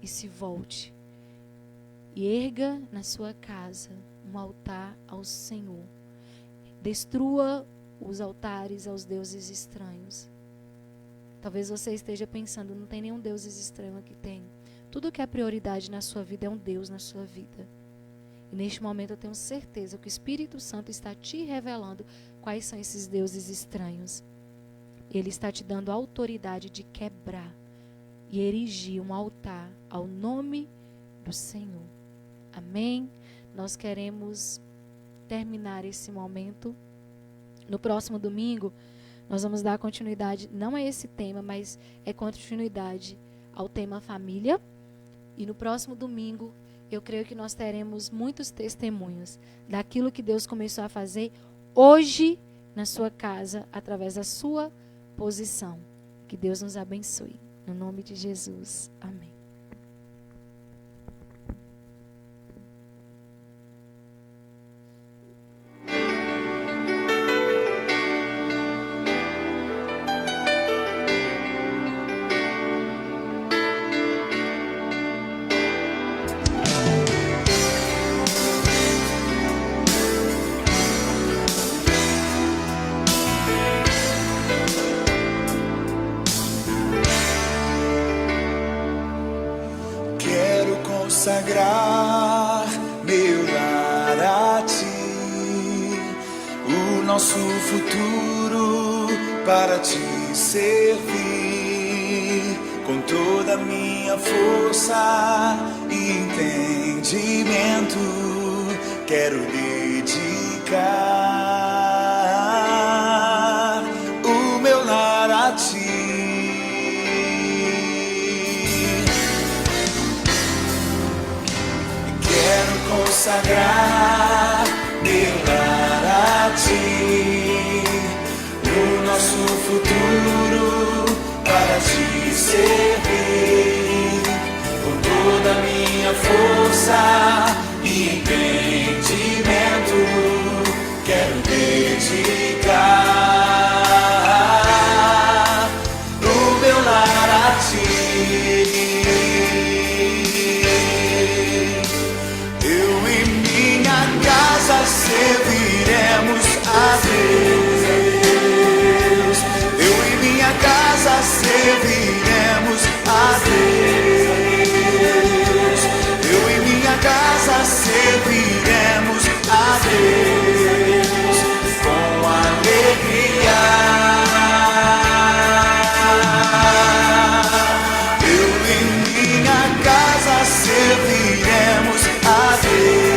e se volte. E erga na sua casa um altar ao Senhor. Destrua os altares aos deuses estranhos. Talvez você esteja pensando, não tem nenhum deus estranho aqui. Tem. Tudo que é prioridade na sua vida é um Deus na sua vida. E neste momento eu tenho certeza que o Espírito Santo está te revelando quais são esses deuses estranhos. Ele está te dando a autoridade de quebrar e erigir um altar ao nome do Senhor. Amém? Nós queremos terminar esse momento. No próximo domingo, nós vamos dar continuidade, não é esse tema, mas é continuidade ao tema família. E no próximo domingo, eu creio que nós teremos muitos testemunhos daquilo que Deus começou a fazer hoje na sua casa, através da sua posição. Que Deus nos abençoe. No nome de Jesus. Amém.
Consagrar meu lar a Ti, o nosso futuro para Te servir, com toda a minha força e entendimento, quero dedicar o meu lar a Ti. Consagrar meu lar a Ti, o nosso futuro para Te servir, com toda a minha força e entendimento, quero dedicar o meu lar a Ti. Serviremos a Deus. Eu e minha casa serviremos a Deus. Eu e minha casa serviremos a Deus com alegria. Eu e minha casa serviremos a Deus.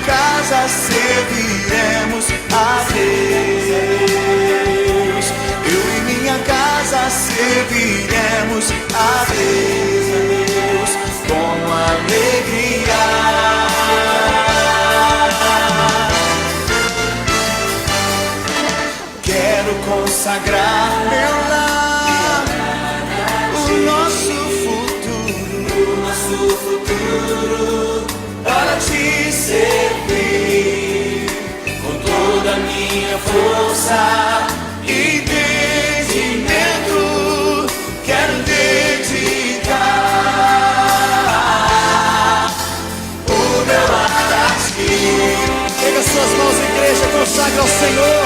Casa serviremos a Deus. Eu e minha casa serviremos a Deus com alegria. consagrar meu lar, o nosso futuro para te servir com toda a minha força e entendimento. Quero dedicar o meu lar a ti. Pega suas mãos, igreja, consagra ao Senhor.